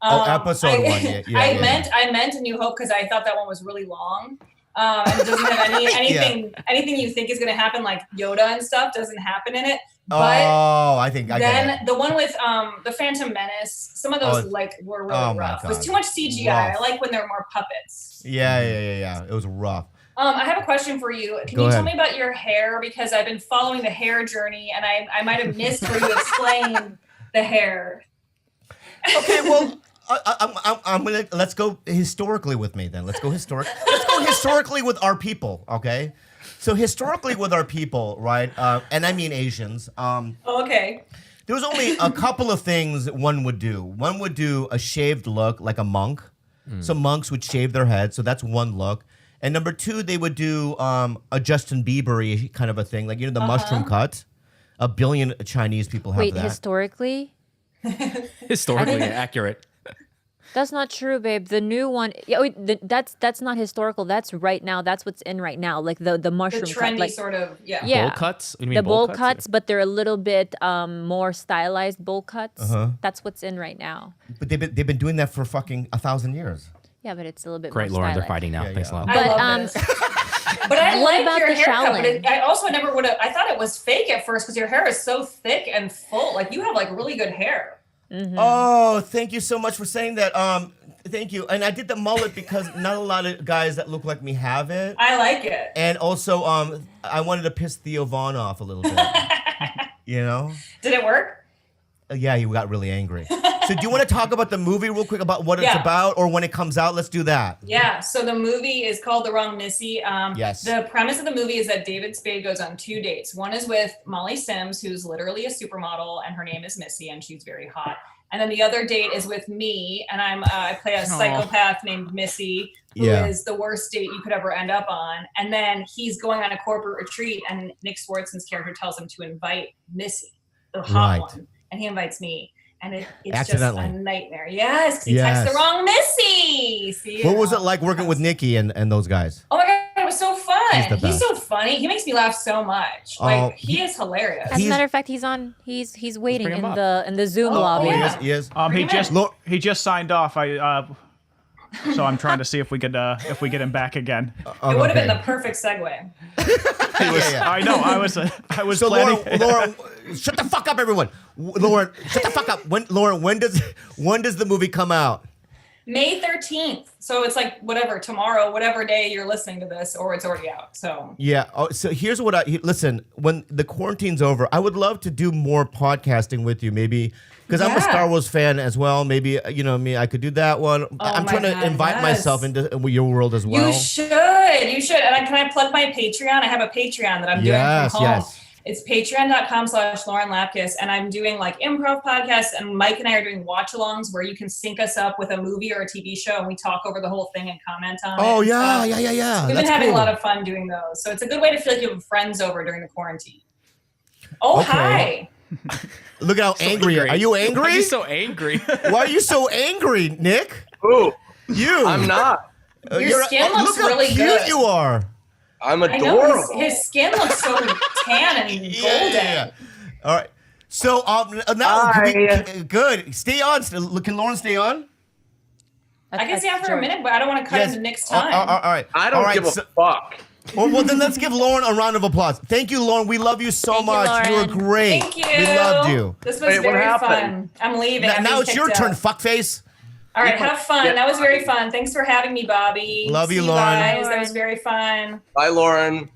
A: Episode 1. Yeah,
E: I meant A New Hope because I thought that one was really long. And it doesn't have anything you think is going to happen, like Yoda and stuff, doesn't happen in it. But
A: I think I
E: then
A: get it.
E: the one with the Phantom Menace, some of those were really rough. It was too much CGI.
A: Rough.
E: I like when they're more puppets.
A: Yeah. It was rough.
E: I have a question for you. Can
A: Go
E: you
A: ahead.
E: tell me about your hair? Because I've been following the hair journey, and I might have missed where you explained the hair.
A: Okay, well, I'm gonna let's go historically with me then. Let's go historically with our people. Okay, so historically with our people, right? And I mean Asians.
E: Okay.
A: There was only a couple of things one would do. One would do a shaved look like a monk. So monks would shave their heads. So that's one look. And number 2, they would do a Justin Bieber-y kind of a thing, like the mushroom cut. 1 billion Chinese people have
B: Wait,
A: that.
B: historically?
C: Historically accurate.
B: That's not true, babe. The new one, that's not historical. That's right now. That's what's in right now. Like the mushroom
E: The
B: cut,
E: trendy
B: like,
E: sort of, yeah.
B: Yeah.
C: Bowl cuts? You mean
B: the bowl
C: cuts?
B: cuts, but they're a little bit more stylized bowl cuts. That's what's in right now.
A: But they've been doing that for fucking 1,000 years.
B: Yeah, but it's a little bit
C: Great,
B: more
C: Lauren. They're
B: stylized.
C: fighting now.
A: Yeah,
C: Thanks a
A: yeah.
C: lot.
E: I
B: But
E: love this. But I
B: What
E: like
B: about
E: your
B: the
E: haircut. But
B: Shaolin?
E: I also never would have. I thought it was fake at first because your hair is so thick and full. Like you have like really good hair.
A: Oh, thank you so much for saying that. Thank you. And I did the mullet because not a lot of guys that look like me have it.
E: I like it.
A: And also, I wanted to piss Theo Vaughn off a little bit. You know?
E: Did it work?
A: Yeah, he got really angry. So do you want to talk about the movie real quick about what it's about, or when it comes out? Let's do that.
E: Yeah, so the movie is called The Wrong Missy.
A: Yes.
E: The premise of the movie is that David Spade goes on 2 dates. One is with Molly Sims, who's literally a supermodel, and her name is Missy, and she's very hot. And then the other date is with me, and I play a psychopath named Missy, who is the worst date you could ever end up on. And then he's going on a corporate retreat, and Nick Swardson's character tells him to invite Missy, the hot one, and he invites me. And it's just a nightmare. Yes, because he texted the wrong Missy. See,
A: what was it like working with Nikki and those guys?
E: Oh my God, it was so fun.
A: He's
E: so funny. He makes me laugh so much. Like he is hilarious.
B: As a matter of fact, he's waiting in the Zoom lobby.
E: Yeah.
A: He is.
D: He just signed off. So I'm trying to see if we get him back again.
E: It would have been the perfect segue.
D: I know. I was
A: So
D: planning.
A: Lauren, shut the fuck up, everyone. Lauren, shut the fuck up. When does the movie come out?
E: May 13th. So it's like tomorrow, whatever day you're listening to this, or it's already out. So
A: Yeah. Oh, so here's what listen. When the quarantine's over, I would love to do more podcasting with you. Maybe because I'm a Star Wars fan as well. Maybe I could do that one. I'm trying to invite myself into your world as well.
E: You should. And can I plug my Patreon? I have a Patreon that I'm doing from home.
A: Yes.
E: It's patreon.com/Lauren Lapkus. And I'm doing like improv podcasts, and Mike and I are doing watch-alongs where you can sync us up with a movie or a TV show, and we talk over the whole thing and comment on it.
A: Oh, yeah.
E: We've been having a lot of fun doing those. So it's a good way to feel like you have friends over during the quarantine. Oh,
A: Okay.
E: hi.
A: Look at how angry. Are you angry?
C: Why are you so angry?
A: Why are you so angry, Nick?
F: Who?
A: You.
F: I'm not.
E: Your skin looks
A: look
E: really
A: how cute
E: good.
A: you are.
F: I'm
E: I know
F: adorable.
E: his skin looks so tan and golden.
A: Yeah. All right. So now good. Stay on. Can Lauren stay on?
E: I can stay on for a minute, but I don't want to cut into Nick's time.
A: All right.
F: I don't give a fuck.
A: Well, then let's give Lauren a round of applause. Thank you, Lauren. We love you so
B: Thank you,
A: much. You were
B: Lauren.
A: great.
E: Thank you.
A: We loved you.
E: This was
F: Wait, what
E: very
F: happened?
E: fun. I'm leaving. I'm
A: Now
E: being
A: it's your
E: kicked
A: turn,
E: out.
A: fuckface.
E: All right, have fun. That was very fun. Thanks for having me, Bobby.
A: Love you,
E: See
A: Lauren.
E: Guys. That was very fun.
F: Bye, Lauren.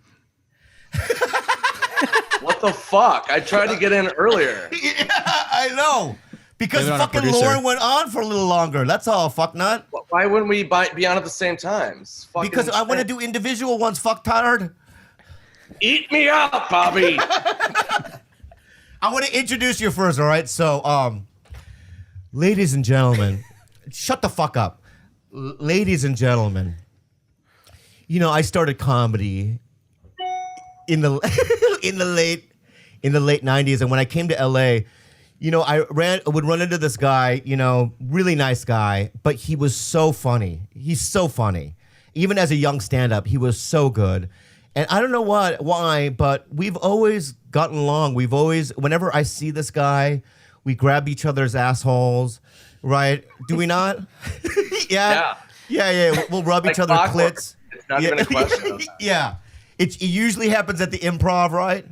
F: What the fuck? I tried to get in earlier.
A: Yeah, I know. Because
C: Blame it on our
A: fucking
C: producer.
A: Lauren went on for a little longer. That's all, fucknut.
F: Why wouldn't we be on at the same time? It's fucking
A: Because I want to
F: insane.
A: do individual ones, fucktard.
F: Eat me up, Bobby.
A: I want to introduce you first, all right? So, ladies and gentlemen, shut the fuck up. ladies and gentlemen, you know, I started comedy in the in the late 90s, and when I came to LA, you know, I would run into this guy, you know, really nice guy, but he was so funny. He's so funny. Even as a young stand-up, he was so good. And I don't know why, but we've always gotten along. We've always, whenever I see this guy, we grab each other's assholes, right? Do we not? Yeah. We'll rub
F: Like
A: each other's
F: clockwork.
A: clits.
F: It's not even a question of that.
A: Yeah. It usually happens at the Improv, right?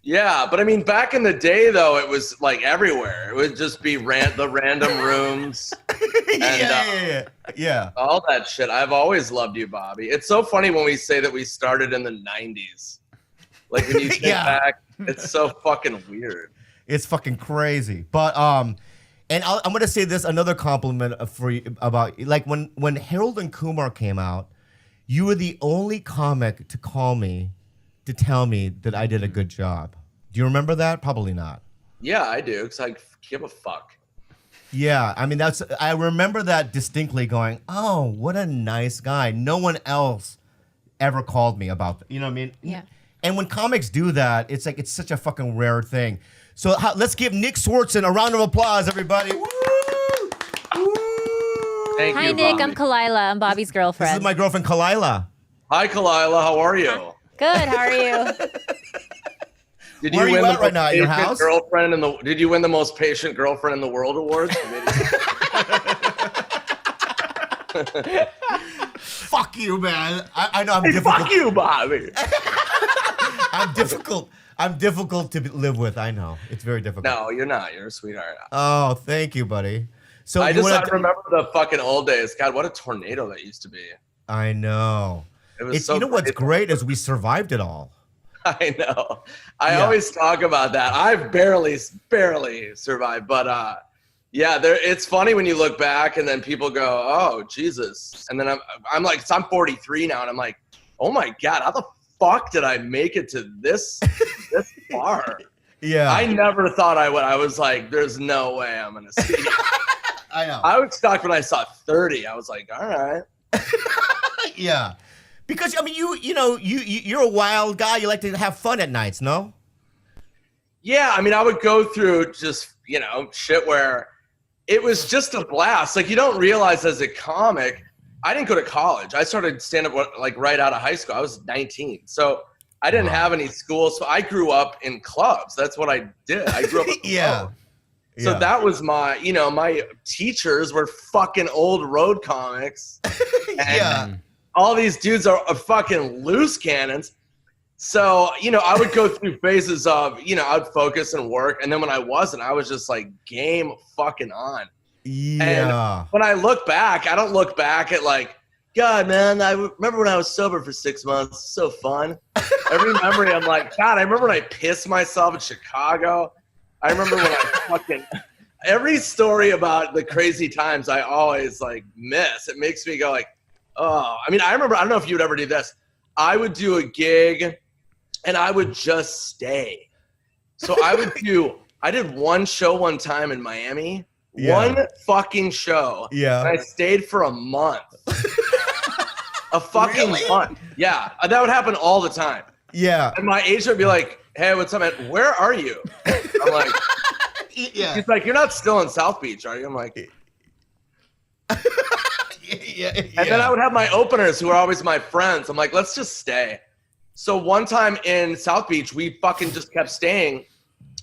F: Yeah, but I mean, back in the day, though, it was like everywhere. It would just be the random rooms. And,
A: Yeah.
F: all that shit. I've always loved you, Bobby. It's so funny when we say that we started in the 90s. Like, when you think back, it's so fucking weird.
A: It's fucking crazy. But, and I'm going to say this, another compliment for you about, like, when Harold and Kumar came out, you were the only comic to call me to tell me that I did a good job. Do you remember that? Probably not.
F: Yeah, I do, because I give a fuck.
A: Yeah, I mean, I remember that distinctly going, oh, what a nice guy. No one else ever called me about that. You know what I mean?
B: Yeah.
A: And when comics do that, it's like, it's such a fucking rare thing. So let's give Nick Swardson a round of applause, everybody. Woo! Woo!
F: Thank
B: Hi,
F: you,
B: Nick.
F: Bobby.
B: I'm Khalyla. I'm Bobby's girlfriend.
A: This is my girlfriend, Khalyla.
F: Hi, Khalyla. How are you?
B: Good. How are you?
F: Did
A: Where are you
F: win
A: at
F: the
A: right now? At your
F: patient
A: house?
F: Girlfriend did you win the most patient girlfriend in the world awards?
A: Fuck you, man. I know I'm difficult.
F: Fuck you, Bobby.
A: I'm difficult to live with. I know. It's very difficult.
F: No, you're not. You're a sweetheart.
A: Oh, thank you, buddy. So
F: I
A: you wanna
F: remember the fucking old days. God, what a tornado that used to be.
A: I know.
F: It was so
A: you know what's
F: crazy.
A: great is we survived it all.
F: I know. I
A: Yeah.
F: always talk about that. I've barely survived, but yeah, it's funny when you look back and then people go, "Oh, Jesus," and then I'm like, I'm 43 now, and I'm like, "Oh my God, how the fuck did I make it to this far?"
A: Yeah.
F: I never thought I would. I was like, "There's no way I'm gonna see it."
A: I know.
F: I was shocked when I saw 30. I was like, "All right."
A: Yeah. Because I mean, you're a wild guy. You like to have fun at nights, no?
F: Yeah, I mean, I would go through just, shit where it was just a blast. Like, you don't realize as a comic, I didn't go to college. I started stand-up like right out of high school. I was 19. So I didn't have any school. So I grew up in clubs. That's what I did. I grew up in clubs. So
A: Yeah.
F: that was my, my teachers were fucking old road comics. And all these dudes are fucking loose cannons. So, I would go through phases of, I'd focus and work. And then when I wasn't, I was just like game fucking on.
A: Yeah.
F: And when I look back, I don't look back at like, God, man, I remember when I was sober for 6 months. So fun. Every memory, I'm like, God, I remember when I pissed myself in Chicago. I remember when I every story about the crazy times I always like miss. It makes me go like, oh, I mean, I remember, I don't know if you would ever do this. I would do a gig and I would just stay. So I did one show one time in Miami, one fucking show.
A: Yeah.
F: And I stayed for a month. A fucking month. Yeah. That would happen all the time.
A: Yeah.
F: And my agent would be like, hey, what's up, man? Where are you? I'm like,
A: Yeah.
F: he's like, you're not still in South Beach, are you? I'm like, and then I would have my openers who are always my friends. I'm like, let's just stay. So one time in South Beach, we fucking just kept staying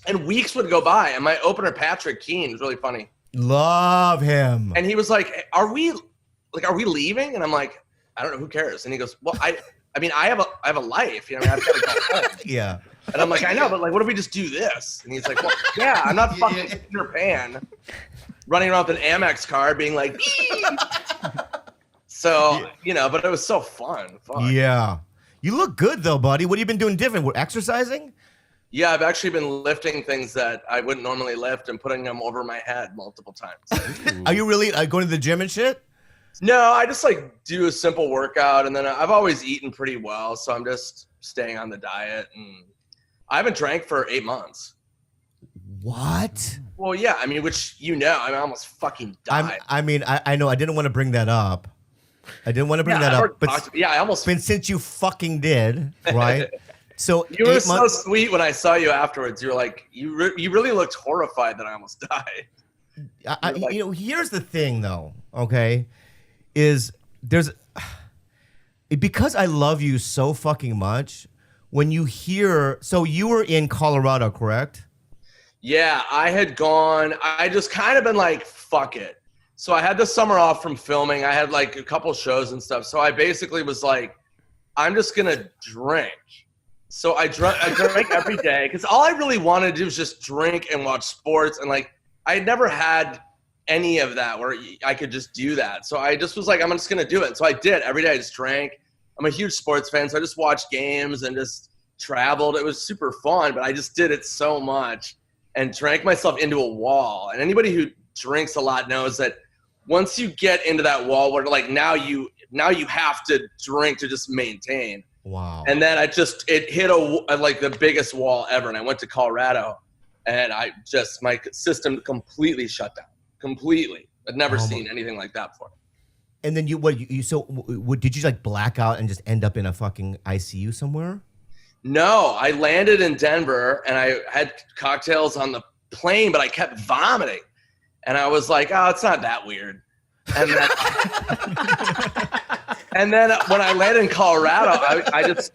F: and weeks would go by. And my opener, Patrick Keane, was really funny.
A: Love him.
F: And he was like, are we leaving? And I'm like, I don't know, who cares? And he goes, well, I mean, I have a life, I've got to go home.
A: Yeah.
F: And I'm like, I know, but like, what if we just do this? And he's like, well, yeah, I'm not fucking Peter Pan running around with an Amex card being like, so, but it was so fun.
A: Yeah. You look good though, buddy. What have you been doing different? Exercising?
F: Yeah, I've actually been lifting things that I wouldn't normally lift and putting them over my head multiple times.
A: Are you really going to the gym and shit?
F: No, I just like do a simple workout, and then I've always eaten pretty well, so I'm just staying on the diet, and I haven't drank for 8 months.
A: What?
F: Well, yeah, I mean, which I almost fucking died.
A: I know I didn't want to bring that up. I almost.
F: But
A: since you fucking did, right? So
F: you were so sweet when I saw you afterwards. You were like, you really looked horrified that I almost died.
A: Here's the thing, though. Okay, is because I love you so fucking much. When you hear, so you were in Colorado, correct?
F: Yeah, I had gone. I just kind of been like, fuck it. So I had the summer off from filming. I had like a couple shows and stuff. So I basically was like, I'm just gonna drink. So I drank every day because all I really wanted to do was just drink and watch sports. And like, I had never had any of that where I could just do that. So I just was like, I'm just gonna do it. So I did every day. I just drank. I'm a huge sports fan, so I just watched games and just traveled. It was super fun, but I just did it so much and drank myself into a wall. And anybody who drinks a lot knows that once you get into that wall where like now you have to drink to just maintain.
A: Wow.
F: And then it hit like the biggest wall ever. And I went to Colorado and my system completely shut down. Completely. I'd never seen anything like that before.
A: And then did you like black out and just end up in a fucking ICU somewhere?
F: No, I landed in Denver and I had cocktails on the plane, but I kept vomiting. And I was like, oh, it's not that weird. And then, and then when I landed in Colorado, I just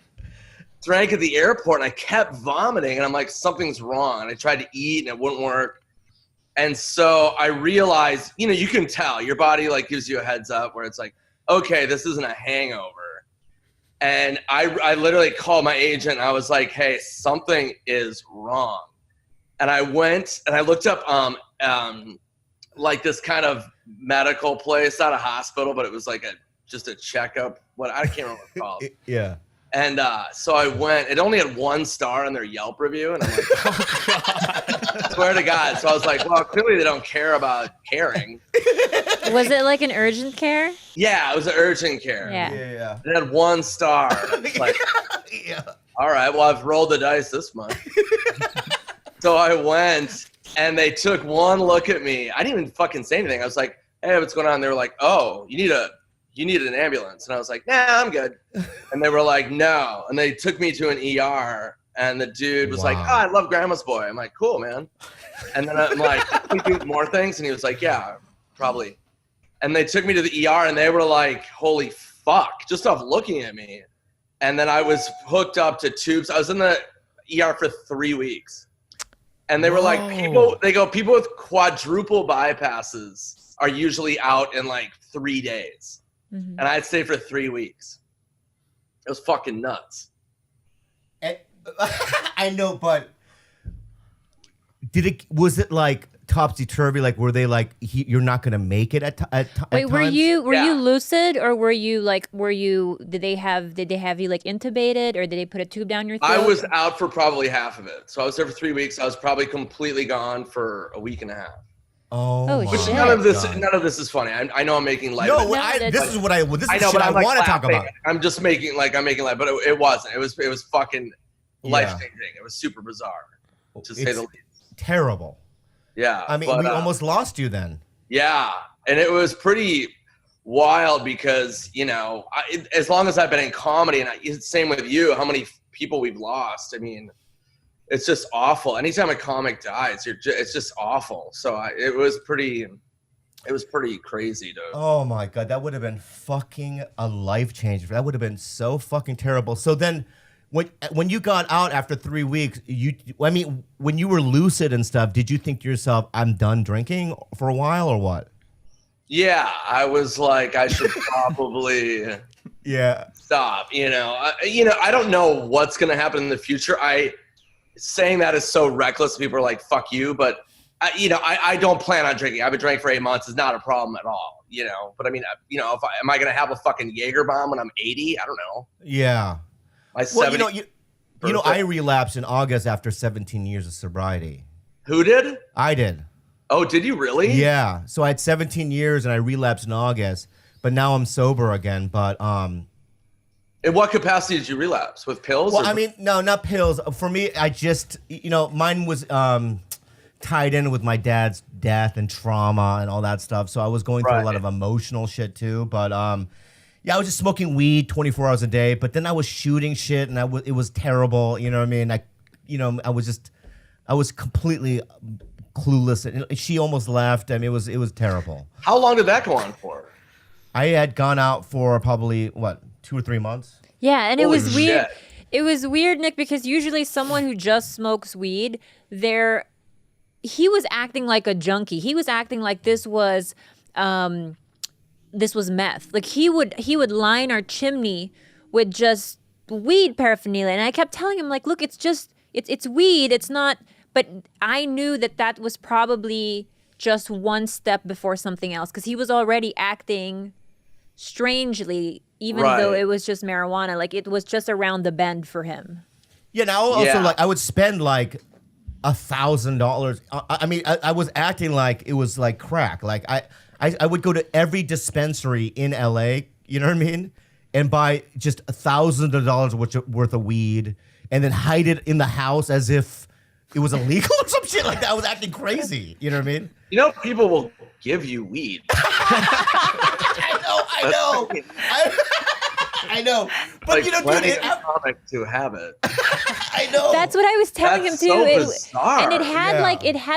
F: drank at the airport and I kept vomiting. And I'm like, something's wrong. And I tried to eat and it wouldn't work. And so I realized, you can tell your body like gives you a heads up where it's like, okay, this isn't a hangover. And I literally called my agent and I was like, hey, something is wrong. And I went and I looked up like this kind of medical place, not a hospital, but it was like just a checkup. I can't remember what it's called.
A: Yeah.
F: And so I went. It only had 1 star on their Yelp review, and I'm like, oh God. Swear to God. So I was like, well, clearly they don't care about caring.
B: Was it like an urgent care?
F: Yeah, it was an urgent care.
B: Yeah.
F: It had 1 star. Like,
A: Yeah.
F: All right, well, I've rolled the dice this month. So I went, and they took one look at me. I didn't even fucking say anything. I was like, hey, what's going on? They were like, oh, you need an ambulance. And I was like, nah, I'm good. And they were like, no. And they took me to an ER. And the dude was like, oh, I love Grandma's Boy. I'm like, cool, man. And then I'm like, can we do more things? And he was like, yeah, probably. And they took me to the ER and they were like, holy fuck, just off looking at me. And then I was hooked up to tubes. I was in the ER for 3 weeks. And they were like, people with quadruple bypasses are usually out in like 3 days. Mm-hmm. And I'd stay for 3 weeks. It was fucking nuts.
A: I know, but was it like topsy-turvy? Like, were they like, you're not going to make it at
B: Wait,
A: times?
B: were you lucid, or did they have you like intubated, or did they put a tube down your throat?
F: I was out for probably half of it. So I was there for 3 weeks. I was probably completely gone for a week and a half.
A: Oh
B: shit.
F: None of this is funny. I know I'm making light of it.
A: This is I want to talk about.
F: I'm making light, but it wasn't. It was fucking life-changing. It was super bizarre, to say the least.
A: Terrible.
F: Yeah.
A: I mean, we almost lost you then.
F: Yeah. And it was pretty wild because, as long as I've been in comedy, and same with you, how many people we've lost. I mean, it's just awful. Anytime a comic dies, it's just awful. So it was pretty crazy, dude.
A: Oh my God. That would have been fucking a life changer. That would have been so fucking terrible. So then when you got out after 3 weeks, when you were lucid and stuff, did you think to yourself, I'm done drinking for a while or what?
F: Yeah, I was like, I should probably stop. I don't know what's going to happen in the future. Saying that is so reckless. People are like, fuck you. But, I don't plan on drinking. I've been drinking for 8 months. It's not a problem at all, But I mean, am I going to have a fucking Jaeger bomb when I'm 80? I don't know.
A: Yeah. I relapsed in August after 17 years of sobriety.
F: Who did?
A: I did.
F: Oh, did you really?
A: Yeah. So I had 17 years and I relapsed in August, but now I'm sober again. But
F: in what capacity did you relapse? With pills?
A: Well, no, not pills. For me, I just, mine was tied in with my dad's death and trauma and all that stuff. So I was going through a lot of emotional shit too. But yeah, I was just smoking weed 24 hours a day. But then I was shooting shit, and it was terrible. You know what I mean? I was completely clueless. And she almost left. I mean, it was terrible.
F: How long did that go on for?
A: I had gone out for probably 2 or 3 months.
B: Yeah, and it
F: Holy
B: was weird.
F: shit.
B: It was weird, Nick, because usually someone who just smokes weed, he was acting like a junkie. He was acting like this was meth. Like he would line our chimney with just weed paraphernalia, and I kept telling him, like, look, it's weed. It's not. But I knew that was probably just one step before something else, because he was already acting strangely, even though it was just marijuana. Like, it was just around the bend for him.
A: Yeah, now also, like, I would spend like $1,000. I mean, I was acting like it was like crack. Like I would go to every dispensary in LA, you know what I mean, and buy just $1,000 worth of weed, and then hide it in the house as if it was illegal or some shit like that. I was acting crazy, you know what I mean?
F: You know, people will give you weed.
A: I know. But
F: like,
A: you know,
F: plenty
A: dude,
F: of comic to have it.
A: I know.
B: That's what I was telling
F: That's
B: him too.
F: so bizarre.
B: And it had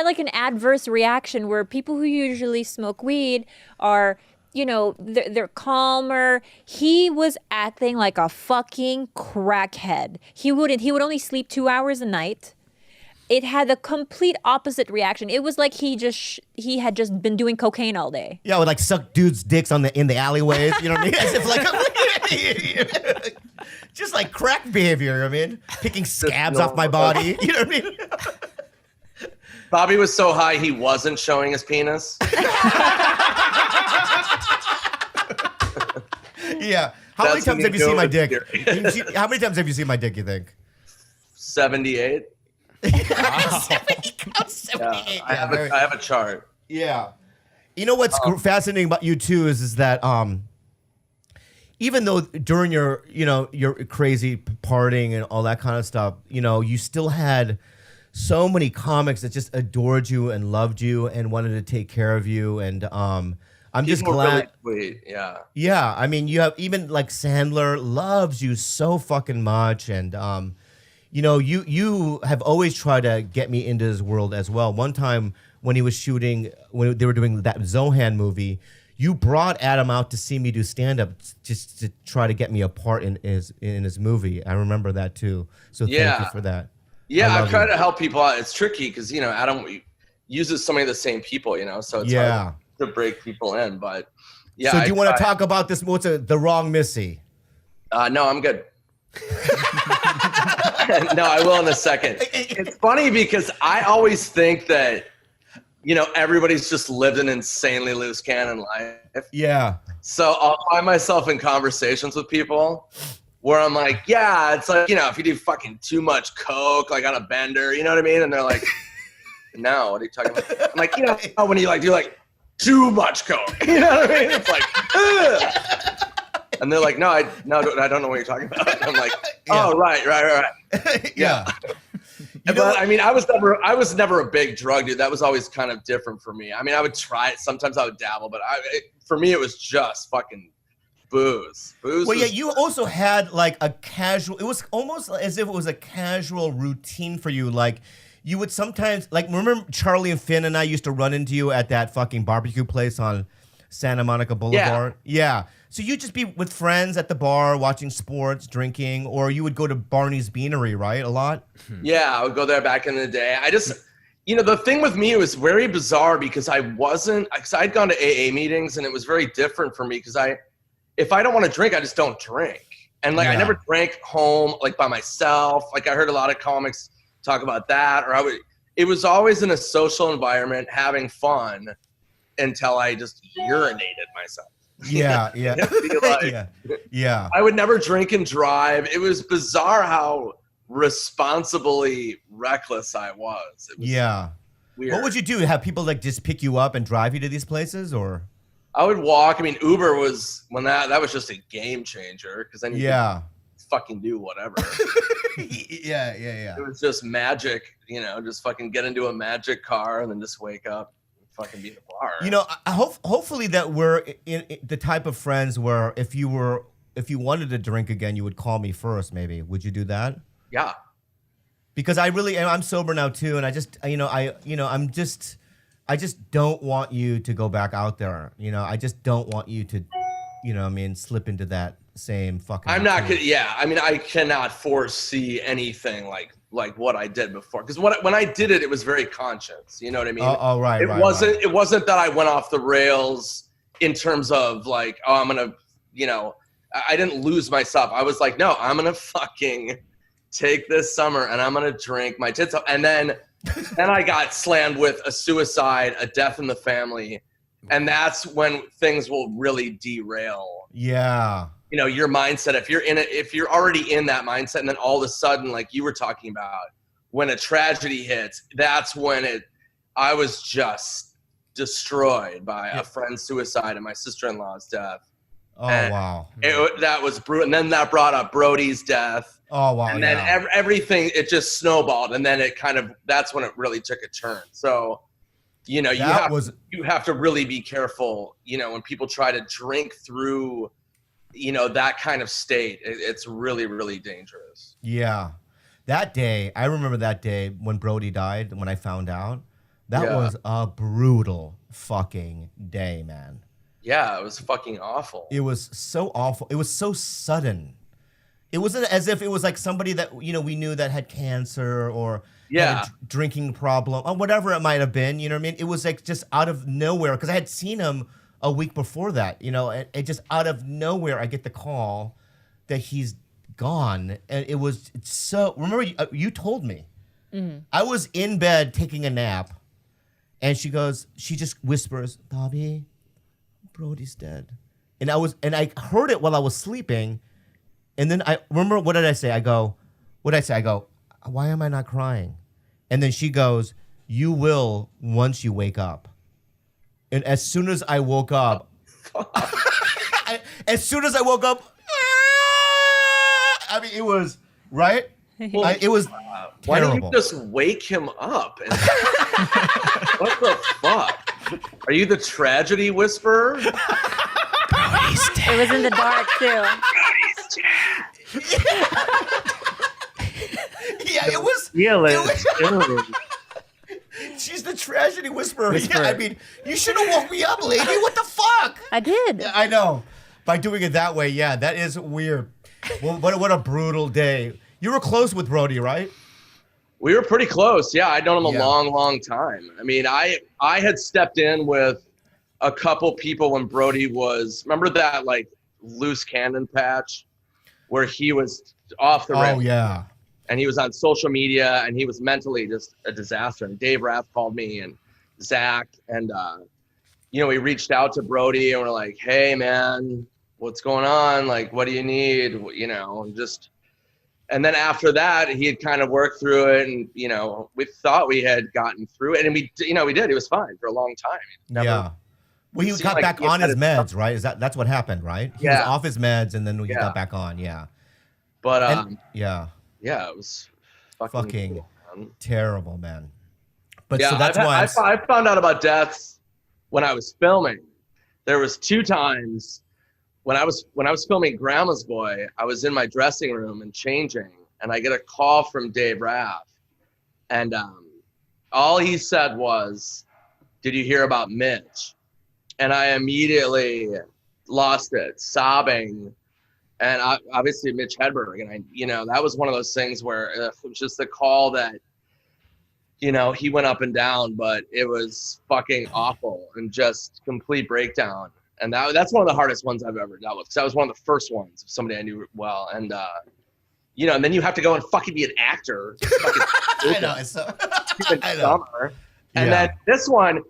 B: like an adverse reaction where people who usually smoke weed are, you know, they're calmer. He was acting like a fucking crackhead. He would only sleep 2 hours a night. It had the complete opposite reaction. It was like he had just been doing cocaine all day.
A: Yeah, I would like suck dudes' dicks in the alleyways. You know what I mean? As if like just like crack behavior. You know what I mean? Picking scabs off my body. You know what I mean?
F: Bobby was so high he wasn't showing his penis.
A: Yeah. How many
F: That's
A: times
F: when
A: have you
F: you
A: seen
F: know
A: my
F: it's
A: dick?
F: serious.
A: How many times have you seen my dick, you think?
F: 78.
A: 78.
F: I have a chart.
A: Yeah. You know what's fascinating about you too is that even though during your crazy partying and all that kind of stuff, you know, you still had so many comics that just adored you and loved you and wanted to take care of you, and I'm just glad.
F: Really sweet. Yeah.
A: Yeah, I mean, you have even like Sandler loves you so fucking much, and you know, you have always tried to get me into his world as well. One time when he was shooting, when they were doing that Zohan movie, you brought Adam out to see me do stand-up just to try to get me a part in his movie. I remember that too. So thank you for that.
F: Yeah, I've tried to help people out. It's tricky because, you know, Adam uses so many of the same people, you know, so it's hard to break people in. But yeah.
A: So do you want to talk about this? What's the wrong Missy?
F: No, I'm good. No, I will in a second. It's funny because I always think that, you know, everybody's just lived an insanely loose cannon life.
A: Yeah.
F: So I'll find myself in conversations with people where I'm like, yeah, it's like, you know, if you do fucking too much coke, like on a bender, you know what I mean? And they're like, no, what are you talking about? I'm like, you know, when you like do like too much coke, you know what I mean? It's like, ugh. And they're like, no, I don't know what you're talking about. And I'm like, oh, right.
A: Yeah.
F: But I mean, I was never a big drug dude. That was always kind of different for me. I mean, I would try it. Sometimes I would dabble, but for me, it was just fucking booze.
A: Well, yeah, you also had like a casual, it was almost as if it was a casual routine for you. Like you would sometimes, like, remember Charlie and Finn and I used to run into you at that fucking barbecue place on Santa Monica Boulevard? Yeah. So you'd just be with friends at the bar watching sports, drinking, or you would go to Barney's Beanery, right? A lot?
F: Yeah, I would go there back in the day. I just, you know, the thing with me, it was very bizarre because I'd gone to AA meetings and it was very different for me because if I don't want to drink, I just don't drink. And like, I never drank home, like by myself. Like I heard a lot of comics talk about that, it was always in a social environment having fun until I just urinated myself.
A: Yeah. Yeah.
F: I would never drink and drive. It was bizarre how responsibly reckless I was. It was weird.
A: What would you do? Have people like just pick you up and drive you to these places, or?
F: I would walk. I mean, Uber was that was just a game changer because then you could fucking do whatever.
A: Yeah.
F: It was just magic, just fucking get into a magic car and then just wake up and fucking be in the bar.
A: I hopefully that we're in the type of friends where if you wanted to drink again, you would call me first. Maybe would you do that?
F: Yeah.
A: Because I'm sober now too, and I just don't want you to go back out there. I just don't want you to, slip into that same fucking.
F: I'm not gonna. Yeah, I mean, I cannot foresee anything like what I did before. Because when I did it, it was very conscious. You know what I mean?
A: Right.
F: It wasn't that I went off the rails in terms of like, oh, I'm gonna, I didn't lose myself. I was like, no, I'm gonna fucking take this summer and I'm gonna drink my tits off. And then I got slammed with a suicide, a death in the family, and that's when things will really derail.
A: Yeah.
F: Your mindset. If you're already in that mindset, and then all of a sudden, like you were talking about, when a tragedy hits, that's when I was just destroyed by a friend's suicide and my sister-in-law's death.
A: Oh, wow.
F: That was brutal. And then that brought up Brody's death.
A: Oh, wow.
F: And then everything, it just snowballed. And then that's when it really took a turn. So, you have to really be careful, when people try to drink through, that kind of state. It's really, really dangerous.
A: Yeah. That day, I remember that day when Brody died, when I found out. That was a brutal fucking day, man.
F: Yeah, it was fucking awful.
A: It was so awful. It was so sudden. It wasn't as if it was like somebody that, we knew that had cancer or had a drinking problem or whatever it might have been. You know what I mean? It was like just out of nowhere because I had seen him a week before that, and just out of nowhere, I get the call that he's gone. And it's so, remember you told me, I was in bed taking a nap and she just whispers, Bobby, Brody's dead. And I heard it while I was sleeping. And then I remember, what did I say? I go, why am I not crying? And then she goes, you will once you wake up. And as soon as I woke up, I mean, it was, right? It was terrible.
F: Why don't you just wake him up? What the fuck? Are you the tragedy whisperer?
B: It was in the dark too.
A: Yeah, it was. She's the tragedy whisperer. Yeah, I mean, you should have woke me up, lady. What the fuck?
B: I did.
A: Yeah, I know. By doing it that way, yeah, that is weird. Well, what a brutal day. You were close with Brody, right?
F: We were pretty close. Yeah, I'd known him a long, long time. I mean, I had stepped in with a couple people when Brody was, remember that like loose cannon patch where he was off the rails?
A: Oh, yeah.
F: And he was on social media and he was mentally just a disaster. And Dave Rath called me and Zach and, we reached out to Brody and we're like, hey man, what's going on? Like, what do you need? And then after that, he had kind of worked through it and, we thought we had gotten through it and we did. He was fine for a long time.
A: Yeah. Well, he got back on his meds, right? That's what happened, right? He was off his meds and then he got back on, yeah.
F: But,
A: yeah,
F: it was
A: fucking cool, terrible, man. But
F: yeah,
A: so that's why
F: I found out about deaths when I was filming. There was 2 times when I was filming Grandma's Boy. I was in my dressing room and changing, and I get a call from Dave Rath, and all he said was, "Did you hear about Mitch?" And I immediately lost it, sobbing. And obviously Mitch Hedberg, and that was one of those things where it was just the call that, he went up and down, but it was fucking awful and just complete breakdown. And that's one of the hardest ones I've ever dealt with because that was one of the first ones of somebody I knew well. And and then you have to go and fucking be an actor.
A: I know. It's so I know.
F: And then this one,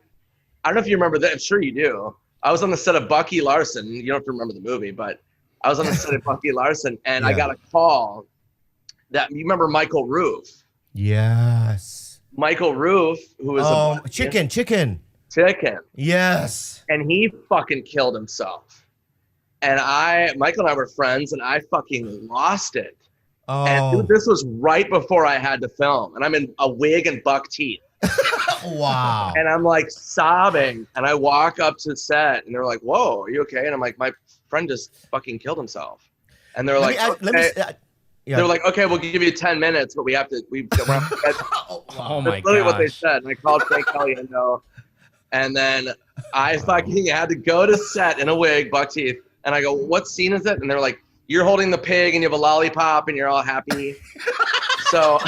F: I don't know if you remember that. I'm sure you do. I was on the set of Bucky Larson. You don't have to remember the movie, but I was on the set of Bucky Larson, and I got a call that, you remember Michael Roof?
A: Yes.
F: Michael Roof, who was
A: Chicken.
F: Chicken.
A: Yes.
F: And he fucking killed himself. And Michael and I were friends, and I fucking lost it.
A: Oh.
F: And this was right before I had to film, and I'm in a wig and buck teeth.
A: Wow.
F: And I'm like sobbing, and I walk up to set, and they're like, "Whoa, are you okay?" And I'm like, "My friend just fucking killed himself." And they're like, they're like, "Okay, we'll give you 10 minutes, but we have to."
C: Oh my
F: That's literally what they
C: gosh.
F: said. And I called Frank Caliendo, and then I fucking had to go to set in a wig, buck teeth, and I go, "What scene is it?" And they're like, "You're holding the pig, and you have a lollipop, and you're all happy." So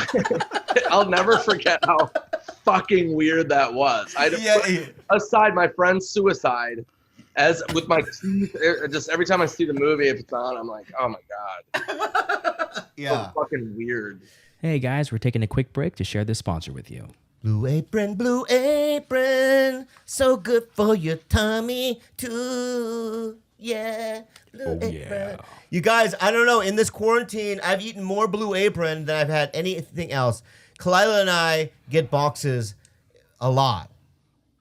F: I'll never forget how fucking weird that was. Aside my friend's suicide, as with my teeth, just every time I see the movie, if it's on, I'm like, oh my God.
A: Yeah.
F: So fucking weird.
C: Hey guys, we're taking a quick break to share this sponsor with you.
A: Blue Apron, so good for your tummy too. Yeah, Blue Apron. You guys, I don't know. In this quarantine, I've eaten more Blue Apron than I've had anything else. Khalyla and I get boxes a lot.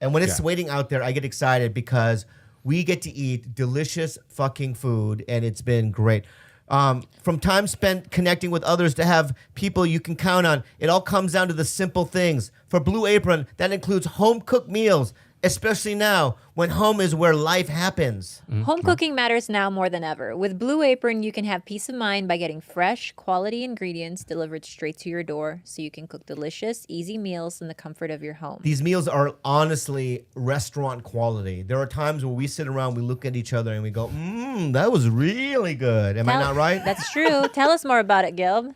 A: And when it's waiting out there, I get excited because we get to eat delicious fucking food, and it's been great. From time spent connecting with others to have people you can count on, it all comes down to the simple things. For Blue Apron, that includes home-cooked meals, especially now when home is where life happens.
B: Home cooking matters now more than ever. With Blue Apron, you can have peace of mind by getting fresh, quality ingredients delivered straight to your door so you can cook delicious, easy meals in the comfort of your home.
A: These meals are honestly restaurant quality. There are times where we sit around, we look at each other, and we go, that was really good. Am I not right?
B: That's true. Tell us more about it, Gilb.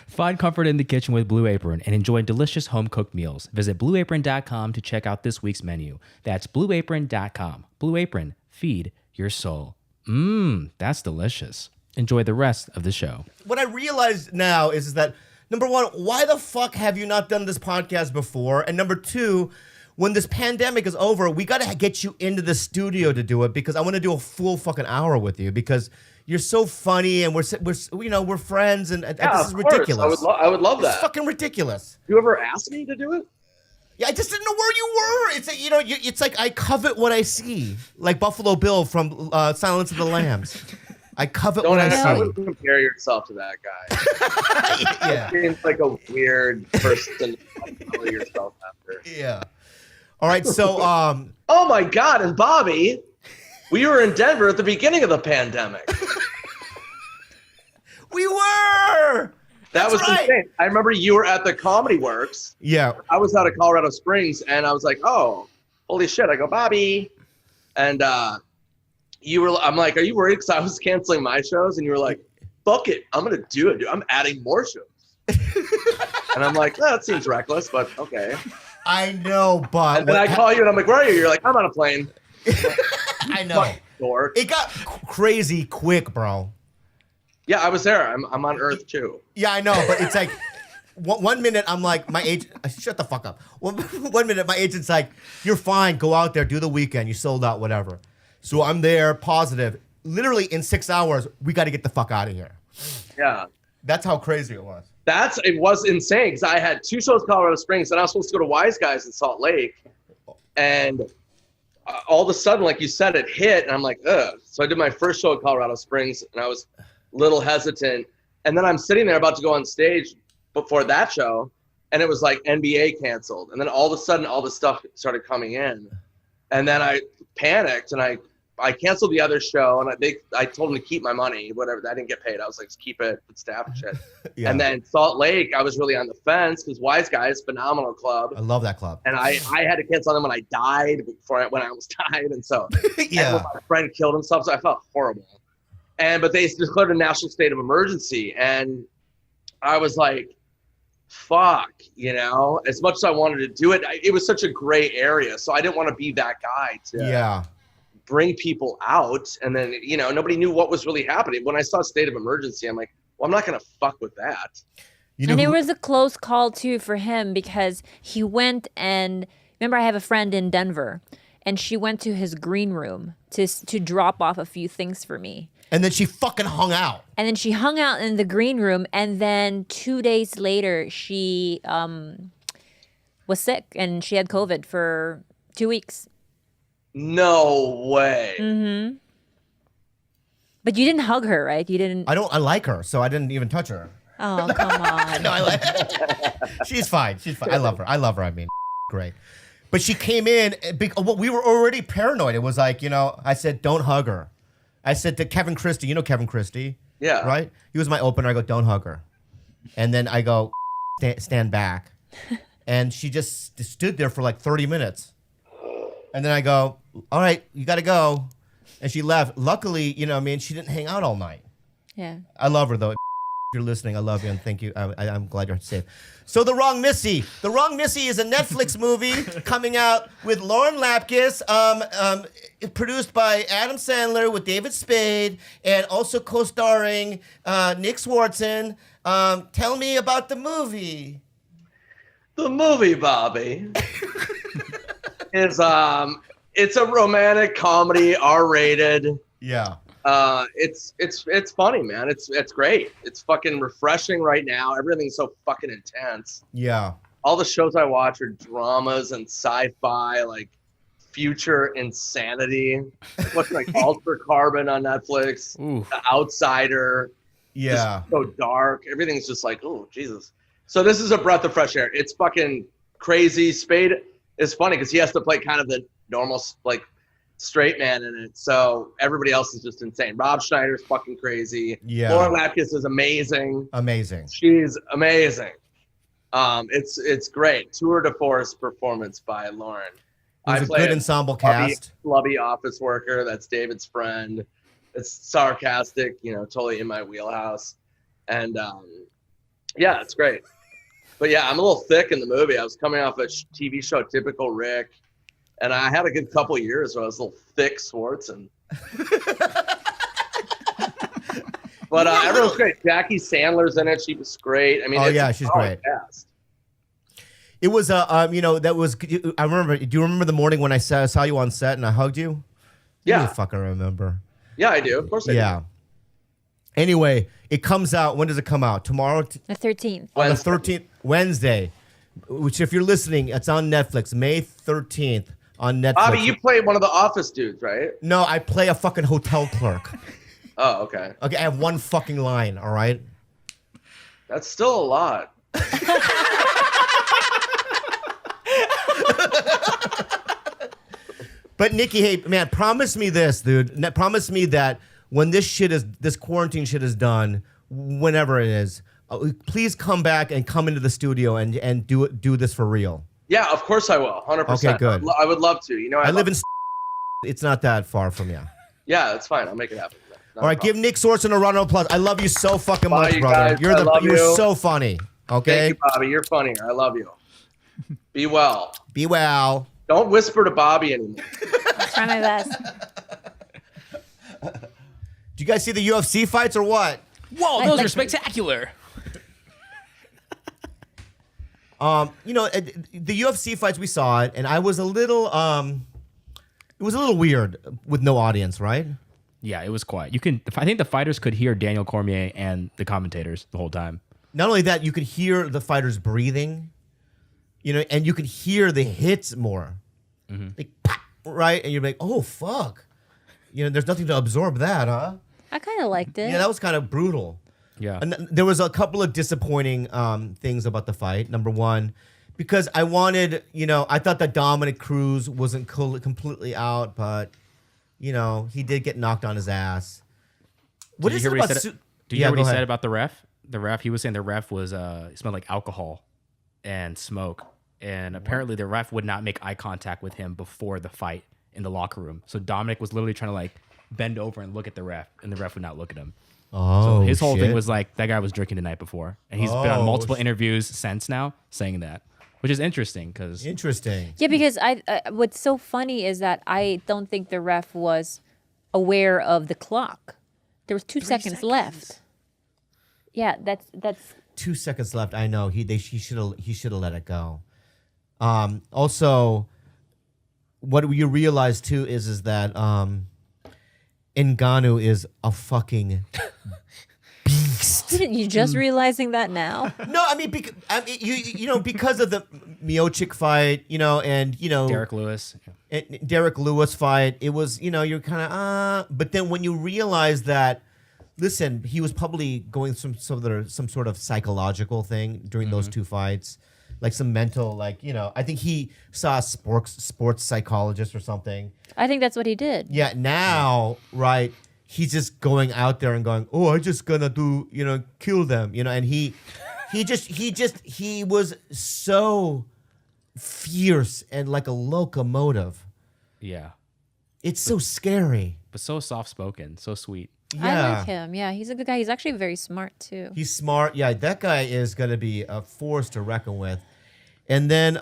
C: Find comfort in the kitchen with Blue Apron and enjoy delicious home-cooked meals. Visit blueapron.com to check out this week's menu. That's blueapron.com. Blue Apron, feed your soul. That's delicious. Enjoy the rest of the show.
A: What I realize now is that, number one, why the fuck have you not done this podcast before? And number two, when this pandemic is over, we got to get you into the studio to do it because I want to do a full fucking hour with you because you're so funny and we're friends and this is ridiculous.
F: I would love that.
A: It's fucking ridiculous.
F: You ever asked me to do it?
A: Yeah, I just didn't know where you were. It's it's like I covet what I see, like Buffalo Bill from Silence of the Lambs. I covet what I see.
F: Don't compare yourself to that guy.
A: Yeah.
F: It seems like a weird person to tell yourself after.
A: Yeah. All right, so
F: oh my God, and Bobby, we were in Denver at the beginning of the pandemic.
A: we were.
F: That was
A: right.
F: insane. I remember you were at the Comedy Works.
A: Yeah.
F: I was out of Colorado Springs, and I was like, "Oh, holy shit!" I go, "Bobby," and I'm like, "Are you worried?" Because I was canceling my shows, and you were like, "Fuck it, I'm gonna do it, dude. I'm adding more shows." And I'm like, "That seems reckless, but okay."
A: I know, but
F: and then I call you, and I'm like, "Where are you?" You're like, "I'm on a plane."
A: I know.
F: Dork.
A: It got crazy quick, bro.
F: Yeah, I was there. I'm on Earth too.
A: Yeah, I know, but it's like one minute I'm like, my agent, shut the fuck up. One minute my agent's like, you're fine, go out there, do the weekend, you sold out, whatever. So I'm there, positive. Literally in 6 hours, we got to get the fuck out of here.
F: Yeah.
A: That's how crazy it was.
F: It was insane because I had 2 shows in Colorado Springs, and I was supposed to go to Wise Guys in Salt Lake, and all of a sudden, like you said, it hit, and I'm like, ugh. So I did my first show at Colorado Springs, and I was little hesitant, and then I'm sitting there about to go on stage before that show, and it was like NBA canceled, and then all of a sudden all the stuff started coming in, and then I panicked and I canceled the other show, and I told them to keep my money, whatever. I didn't get paid. I was like, just keep it, with staff and shit. Yeah. And then Salt Lake, I was really on the fence because Wise Guys, phenomenal club.
A: I love that club.
F: And I had to cancel them when I died when I almost died, and so
A: yeah.
F: and my friend killed himself, so I felt horrible. But they declared a national state of emergency, and I was like, fuck, as much as I wanted to do it, it was such a gray area. So I didn't want to be that guy to bring people out. And then, nobody knew what was really happening. When I saw state of emergency, I'm like, well, I'm not going to fuck with that.
B: And it was a close call too for him because he went and remember I have a friend in Denver and she went to his green room to drop off a few things for me.
A: And then she fucking hung out.
B: And then she hung out in the green room. And then 2 days later, she was sick and she had COVID for 2 weeks.
F: No way.
B: Mm-hmm. But you didn't hug her, right? You didn't.
A: I like her, so I didn't even touch her.
B: Oh, come on.
A: No, I like her. She's fine. She's fine. I love her. I mean, great. But she came in. We were already paranoid. It was like, I said, don't hug her. I said to Kevin Christie, you know Kevin Christie?
F: Yeah.
A: Right? He was my opener. I go, don't hug her. And then I go, stand back. And she just stood there for like 30 minutes. And then I go, all right, you got to go. And she left. Luckily, she didn't hang out all night.
B: Yeah.
A: I love her, though. If you're listening, I love you, and thank you. I'm glad you're safe. So The Wrong Missy. The Wrong Missy is a Netflix movie coming out with Lauren Lapkus, produced by Adam Sandler with David Spade, and also co-starring Nick Swardson. Tell me about the movie.
F: The movie, Bobby, is it's a romantic comedy, R-rated.
A: Yeah.
F: It's funny, man. It's great. It's fucking refreshing right now. Everything's so fucking intense.
A: Yeah.
F: All the shows I watch are dramas and sci-fi, like future insanity. What's like Ultra Carbon on Netflix,
C: Ooh.
F: The Outsider.
A: Yeah.
F: Just so dark. Everything's just like, oh Jesus. So this is a breath of fresh air. It's fucking crazy. Spade is funny because he has to play kind of the normal like straight man in it. So everybody else is just insane. Rob Schneider's fucking crazy.
A: Yeah.
F: Lauren Lapkus is amazing.
A: Amazing.
F: She's amazing. It's great. Tour de force performance by Lauren.
A: It was a good ensemble cast.
F: Flubby office worker. That's David's friend. It's sarcastic, totally in my wheelhouse. And yeah, it's great. But yeah, I'm a little thick in the movie. I was coming off a TV show, Typical Rick, and I had a good couple years where I was a little thick Swardson. But everyone's great. Jackie Sandler's in it. She was great. I mean,
A: she's great.
F: Cast.
A: It was that was. I remember. Do you remember the morning when I saw you on set and I hugged you?
F: Yeah.
A: You fucking remember.
F: Yeah, I do. Of course I do.
A: Anyway, it comes out. When does it come out? Tomorrow?
B: The 13th.
A: On the 13th, Wednesday. Which, if you're listening, it's on Netflix. May 13th on Netflix.
F: Bobby, you play one of the office dudes, right?
A: No, I play a fucking hotel clerk.
F: Oh, okay.
A: Okay, I have one fucking line, all right?
F: That's still a lot.
A: But Nikki, hey, man, promise me this, dude. Promise me that when this quarantine shit is done, whenever it is, please come back and come into the studio and do this for real.
F: Yeah, of course I will. 100%.
A: Okay, good.
F: I would love to.
A: I live in. It's not that far from you.
F: Yeah, that's fine. I'll make it happen.
A: All right, give Nick Swardson a round of applause. I love you so fucking much,
F: you
A: brother.
F: guys.
A: You're so funny. Okay.
F: Thank you, Bobby. You're funny. I love you. Be well.
A: Be well.
F: Don't whisper to Bobby anymore.
B: I'll try my best.
A: Do you guys see the UFC fights or what?
C: Whoa, those are spectacular.
A: The UFC fights, we saw it, and I was a little it was a little weird with no audience, right?
C: Yeah, it was quiet. I think the fighters could hear Daniel Cormier and the commentators the whole time.
A: Not only that, you could hear the fighters breathing, and you could hear the hits more. Mm-hmm. Like, pop, right? And you're like, oh, fuck. There's nothing to absorb that, huh?
B: I kind of liked it.
A: Yeah, that was kind of brutal.
C: Yeah.
A: And there was a couple of disappointing things about the fight. Number one, because I wanted, I thought that Dominic Cruz wasn't completely out, but, he did get knocked on his ass.
C: Did you hear what he said about the ref? The ref, he was saying the ref was smelled like alcohol and smoke. And apparently the ref would not make eye contact with him before the fight in the locker room. So Dominic was literally trying to like bend over and look at the ref, and the ref would not look at him.
A: Oh,
C: so his whole
A: shit.
C: thing was like, that guy was drinking the night before. And he's been on multiple interviews since now saying that, which is interesting because...
A: Interesting.
B: Yeah, because what's so funny is that I don't think the ref was aware of the clock. There was 2 seconds left. Yeah, that's
A: 2 seconds left. I know he should have let it go. Also, what you realize too is that Ngannou is a fucking beast.
B: You just realizing that now?
A: No, I mean, because of the Miocic fight, and
C: Derek Lewis.
A: Derek Lewis fight, it was, you're kind of, but then when you realize that, listen, he was probably going through some sort of psychological thing during those two fights, like some mental, I think he saw a sports psychologist or something.
B: I think that's what he did.
A: Yeah, now, right, he's just going out there and going, oh, I'm just gonna do, kill them, and he was so fierce and like a locomotive.
C: Yeah.
A: It's so scary.
C: But so soft-spoken, so sweet.
B: I like him. Yeah, he's a good guy. He's actually very smart too.
A: He's smart. Yeah, that guy is going to be a force to reckon with. And then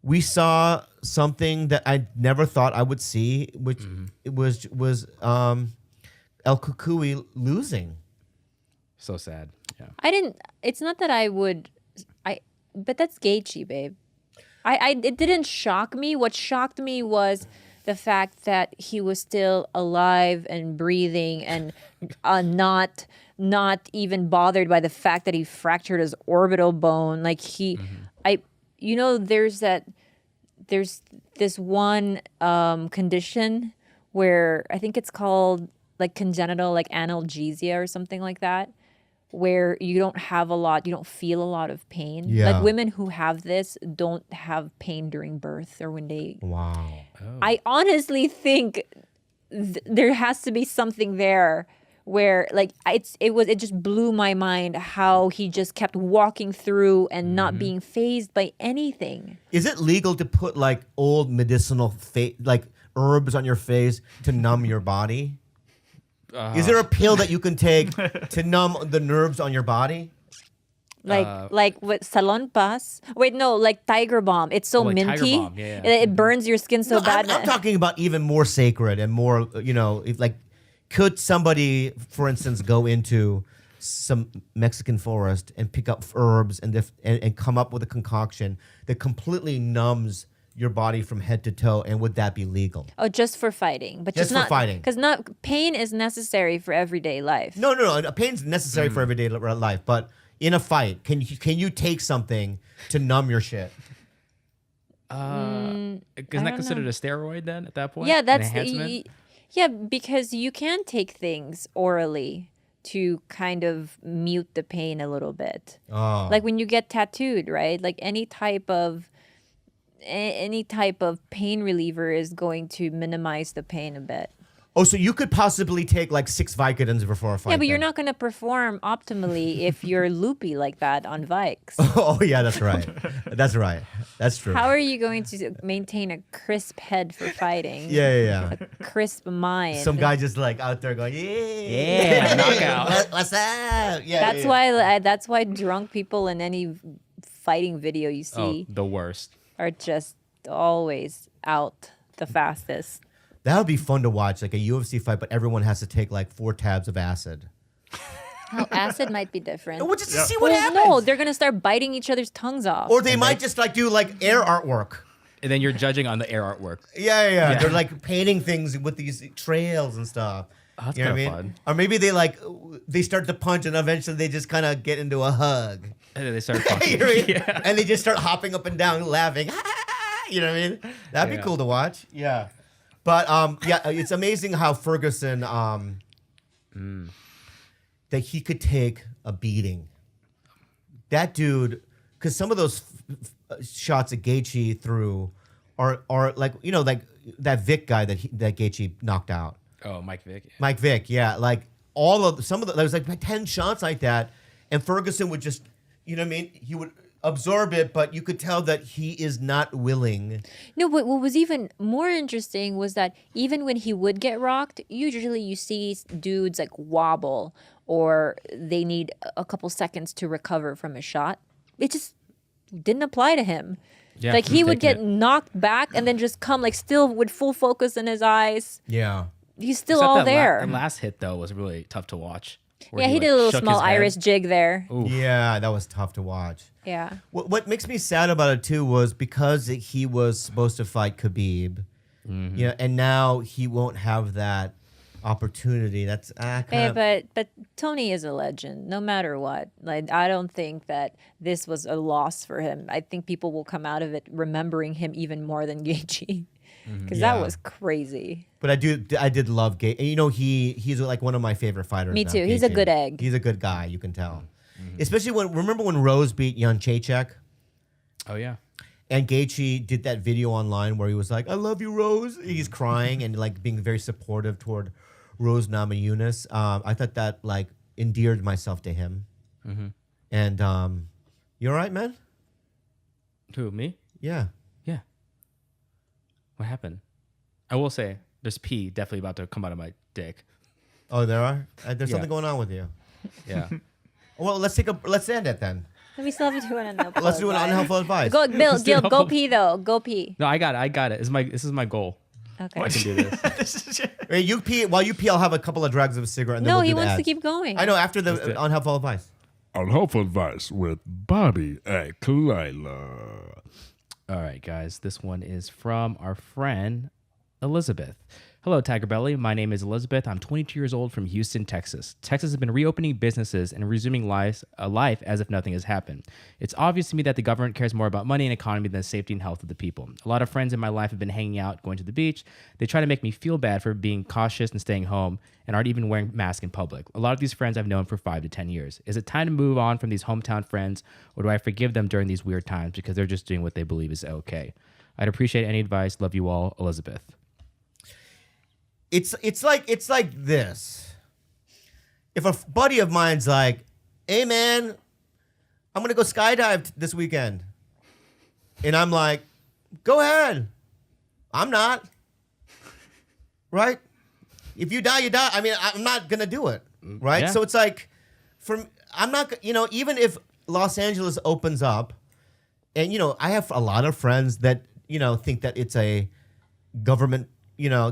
A: we saw something that I never thought I would see, which it was El Kukui losing.
C: So sad. Yeah.
B: It's not that I would. But that's Gaethje, babe. It didn't shock me. What shocked me was the fact that he was still alive and breathing and not even bothered by the fact that he fractured his orbital bone. Like there's this one condition where I think it's called like congenital like analgesia or something like that, where you don't feel a lot of pain.
A: Yeah.
B: Like women who have this don't have pain during birth or when they.
A: Wow.
C: Oh.
B: I honestly think there has to be something there where like it just blew my mind how he just kept walking through and not being fazed by anything.
A: Is it legal to put like old medicinal like herbs on your face to numb your body? Is there a pill that you can take to numb the nerves on your body?
B: Like what Salon Pas? Wait, no, like Tiger Balm. It's so
C: like
B: minty.
C: Tiger Balm, yeah.
B: It burns your skin so
A: No,
B: bad.
A: I'm talking about even more sacred and more, could somebody, for instance, go into some Mexican forest and pick up herbs and come up with a concoction that completely numbs your body from head to toe, and would that be legal?
B: Oh, just for fighting, but
A: Just for
B: not
A: fighting.
B: because pain is necessary for everyday life.
A: No. Pain's necessary for everyday life, but in a fight, can you take something to numb your shit?
C: Isn't that considered a steroid then at that point?
B: Yeah,
C: An
B: that's
C: enhancement?
B: because you can take things orally to kind of mute the pain a little bit.
A: Oh.
B: Like when you get tattooed, right? Like any type of pain reliever is going to minimize the pain a bit.
A: Oh, so you could possibly take like 6 Vicodins before a fight.
B: Yeah, but you're
A: then.
B: not going to perform optimally if you're loopy like that on Vikes.
A: Oh, yeah, that's right. That's right. That's true.
B: How are you going to maintain a crisp head for fighting?
A: Yeah.
B: A crisp mind.
A: Some guy just like out there going, yeah,
C: knockout.
A: What's up? Yeah.
B: That's why drunk people in any fighting video you see
C: The worst.
B: are just always out the fastest.
A: That would be fun to watch, like a UFC fight, but everyone has to take like 4 tabs of acid.
B: Oh, acid might be different.
A: Well, just to see what happens.
B: No, they're gonna start biting each other's tongues off.
A: Or they might just like do like air artwork.
C: And then you're judging on the air artwork.
A: Yeah. They're like painting things with these trails and stuff.
C: Oh, that's
A: You know what I
C: kind of
A: mean?
C: fun.
A: Or maybe they start to punch and eventually they just kind of get into a hug.
C: And then they start
A: You
C: talking.
A: know what I mean? And they just start hopping up and down, laughing. You know what I mean? That'd be
C: Yeah.
A: cool to watch. Yeah. But it's amazing how Ferguson that he could take a beating. That dude, because some of those shots that Gaethje threw are like like that Vic guy that Gaethje knocked out.
C: Oh, Mike Vick.
A: Mike Vick, yeah, like there was like 10 shots like that, and Ferguson would just, you know what I mean? He would absorb it, but you could tell that he is not willing.
B: No, but what was even more interesting was that even when he would get rocked, usually you see dudes like wobble or they need a couple seconds to recover from a shot. It just didn't apply to him.
C: Yeah,
B: like he would get
C: taking it.
B: knocked back and then just come like still with full focus in his eyes.
A: Yeah.
B: He's still
C: Except
B: all
C: that
B: there.
C: that last hit though was really tough to watch. where
B: Yeah, he
C: like,
B: did a little
C: shook
B: small
C: his head.
B: Irish jig there.
C: Oof.
A: Yeah, that was tough to watch.
B: Yeah.
A: What makes me sad about it too was because he was supposed to fight Khabib,
C: Mm-hmm.
A: and now he won't have that opportunity. That's
B: But Tony is a legend, no matter what. Like, I don't think that this was a loss for him. I think people will come out of it remembering him even more than Gaethje, because that was crazy.
A: But I did love Gaethje. You know, he's like one of my favorite fighters.
B: Me
A: now,
B: too. He's a
A: Gaethje.
B: good egg.
A: He's a good guy. You can tell. Especially remember when Rose beat Jędrzejczyk?
C: Oh yeah.
A: And Gaethje did that video online where he was like, "I love you, Rose." He's crying and like being very supportive toward Rose Namajunas. I thought that like endeared myself to him. And you all right, man?
C: Who, me?
A: Yeah.
C: Yeah. What happened? I will say, there's pee definitely about to come out of my dick.
A: Oh, there are. There's
C: Yeah.
A: something going on with you.
C: Yeah.
A: Well, let's end it then.
B: Let me still have you do an unhelpful
A: Let's do an
B: advice.
A: unhelpful advice.
B: Go, Bill,
C: do
B: Gil, go
C: unhelpful-
B: pee though. Go pee.
C: No, I got it. This is my goal.
B: Okay.
C: I can do this.
A: Hey, you pee. While you pee, I'll have a couple of drags of a cigarette. And then
B: No,
A: we'll
B: he
A: do the
B: wants to
A: ads.
B: keep going.
A: I know. After
C: Let's do
A: the
C: it.
A: unhelpful advice.
G: Unhelpful advice with Bobby and Khalyla.
C: All right, guys. This one is from our friend Elizabeth. Hello, TigerBelly. My name is Elizabeth. I'm 22 years old from Houston, Texas. Texas has been reopening businesses and resuming life as if nothing has happened. It's obvious to me that the government cares more about money and economy than the safety and health of the people. A lot of friends in my life have been hanging out, going to the beach. They try to make me feel bad for being cautious and staying home and aren't even wearing masks in public. A lot of these friends I've known for 5 to 10 years. Is it time to move on from these hometown friends, or do I forgive them during these weird times because they're just doing what they believe is okay? I'd appreciate any advice. Love you all, Elizabeth.
A: It's like this. If a buddy of mine's like, "Hey man, I'm gonna go skydive this weekend," and I'm like, "Go ahead." I'm not. Right? If you die, you die. I mean, I'm not gonna do it. Right?
C: Yeah.
A: So it's like, I'm not. Even if Los Angeles opens up, and I have a lot of friends that think that it's a government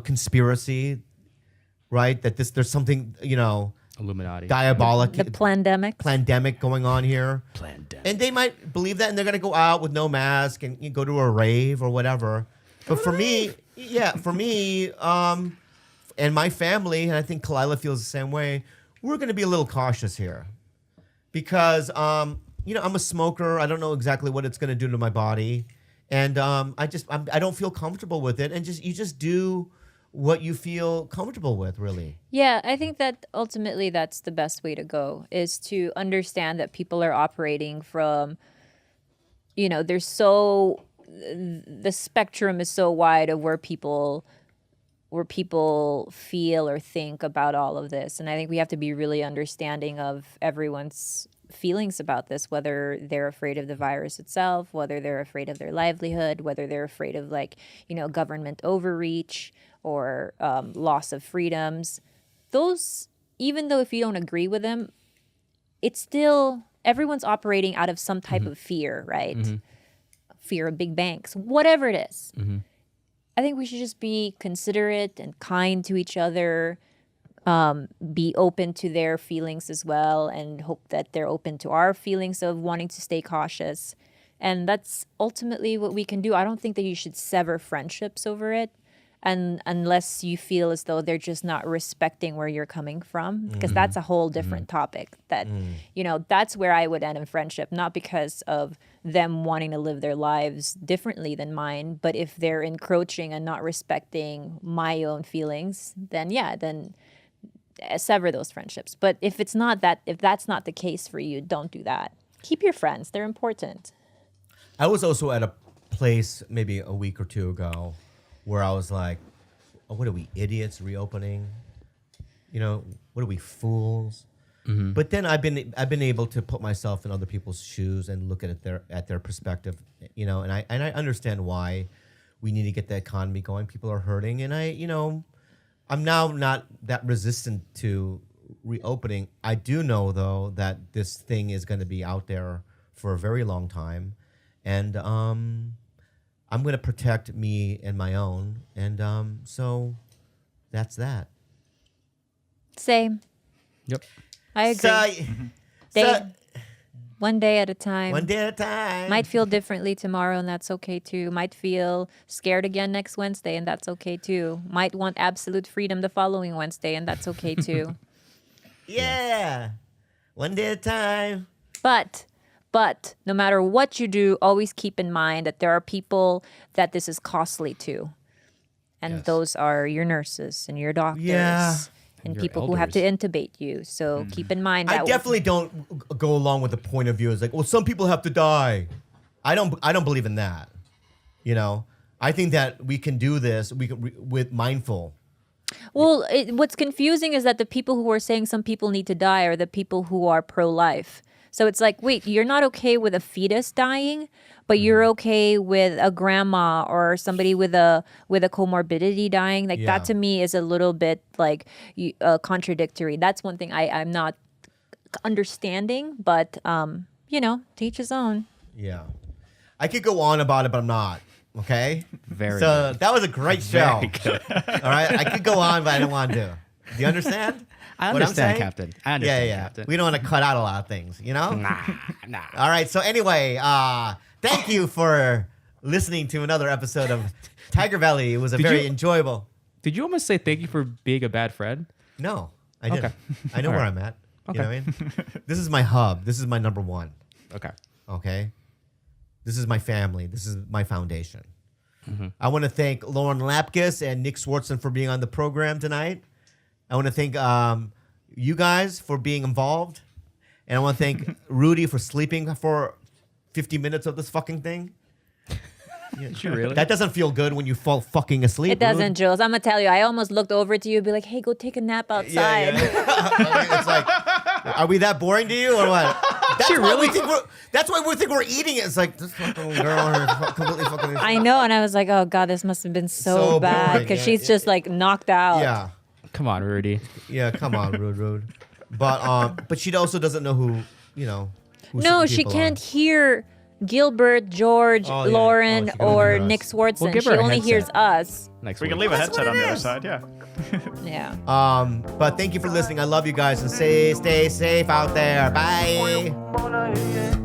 A: conspiracy, right? That there's something,
C: Illuminati.
A: diabolic,
B: The plandemic.
A: going on here. And they might believe that, and they're going to go out with no mask and go to a rave or whatever. But for me, and my family, and I think Khalyla feels the same way, we're going to be a little cautious here. Because, I'm a smoker. I don't know exactly what it's going to do to my body. And I don't feel comfortable with it. And you just do what you feel comfortable with, really.
B: Yeah, I think that ultimately that's the best way to go, is to understand that people are operating from, the spectrum is so wide of where people feel or think about all of this. And I think we have to be really understanding of everyone's feelings about this, whether they're afraid of the virus itself, whether they're afraid of their livelihood, whether they're afraid of government overreach or loss of freedoms. Those, even though if you don't agree with them, it's still, everyone's operating out of some type of fear, right? Fear of big banks, whatever it is. I think we should just be considerate and kind to each other, be open to their feelings as well, and hope that they're open to our feelings of wanting to stay cautious. And that's ultimately what we can do. I don't think that you should sever friendships over it, and unless you feel as though they're just not respecting where you're coming from, because that's a whole different topic. That that's where I would end in friendship, not because of them wanting to live their lives differently than mine, but if they're encroaching and not respecting my own feelings, then sever those friendships. But if that's not the case for you, don't do that. Keep your friends. They're important.
A: I was also at a place maybe a week or two ago where I was like, oh, what are we, idiots, reopening? What are we, fools? But then I've been able to put myself in other people's shoes and look at their perspective, and I understand why we need to get the economy going. People are hurting, and I'm now not that resistant to reopening. I do know though that this thing is going to be out there for a very long time, and I'm going to protect me and my own, and so that's that.
B: Same.
C: Yep.
B: I agree.
A: So,
B: They-
A: so
B: One day at a time.
A: One day at a time.
B: Might feel differently tomorrow, and that's okay too. Might feel scared again next Wednesday, and that's okay too. Might want absolute freedom the following Wednesday, and that's okay too.
A: Yeah. One day at a time.
B: But no matter what you do, always keep in mind that there are people that this is costly to. And those are your nurses and your doctors.
A: Yeah.
B: And
C: your
B: people who have to
C: elders.
B: intubate you. So keep in mind that
A: I definitely don't go along with the point of view. It's like, well, some people have to die. I don't believe in that. You know, I think that we can do this. We can with mindful.
B: Well, what's confusing is that the people who are saying some people need to die are the people who are pro-life. So it's like, wait, you're not okay with a fetus dying, but you're okay with a grandma or somebody with a comorbidity dying. Like that to me is a little bit like contradictory. That's one thing I'm not understanding, but you know, to each his own.
A: Yeah, I could go on about it, but I'm not. Okay.
C: Very
A: So
C: good.
A: that was a great show.
C: Very good.
A: All right, I could go on, but I don't want to. Do you understand?
C: I
A: what I'm
C: understand,
A: saying?
C: Captain. I understand,
A: Yeah.
C: Captain.
A: We don't want to cut out a lot of things, you know?
C: Nah.
A: All right. So anyway, thank you for listening to another episode of TigerBelly. It was a
C: Did
A: very
C: you-
A: enjoyable.
C: Did you almost say thank you for being a bad friend?
A: No, I didn't.
C: Okay.
A: I know
C: All
A: where
C: right.
A: I'm at.
C: Okay.
A: You know what I mean? This is my hub. This is my number one.
C: Okay.
A: Okay. This is my family. This is my foundation.
C: Mm-hmm.
A: I want to thank Lauren Lapkus and Nick Swardson for being on the program tonight. I want to thank you guys for being involved. And I want to thank Rudy for sleeping for 50 minutes of this fucking thing.
C: Did you really?
A: That doesn't feel good when you fall fucking asleep.
B: It doesn't,
A: Rude.
B: Jules. I'm gonna tell you. I almost looked over to you and be like, "Hey, go take a nap outside."
A: It's like, are we that boring to you or what? That's
C: She
A: why
C: really-
A: that's why we think we're eating it. It's like this fucking girl is completely fucking.
B: I know, and I was like, "Oh God, this must have been so,
A: So
B: bad,"
A: boring,
B: because
A: yeah,
B: she's just like knocked out.
A: Yeah,
C: Come on, Rudy.
A: yeah. Come on, rude. But she also doesn't know who you know. Who
B: No,
A: certain
B: she
A: people
B: can't
A: are.
B: hear George, George,
A: Oh, yeah.
B: Lauren,
A: Oh, she can only
B: or
A: hear us.
B: Nick Swardson.
C: We'll give
B: She
C: her a
B: only
C: headset.
B: hears us.
C: Next
D: We
C: week.
D: can leave a
A: That's
D: headset
A: what
D: on
A: it
D: the other
A: is.
D: side. Yeah.
B: Yeah.
A: But thank you for listening. I love you guys and stay safe out there. Bye.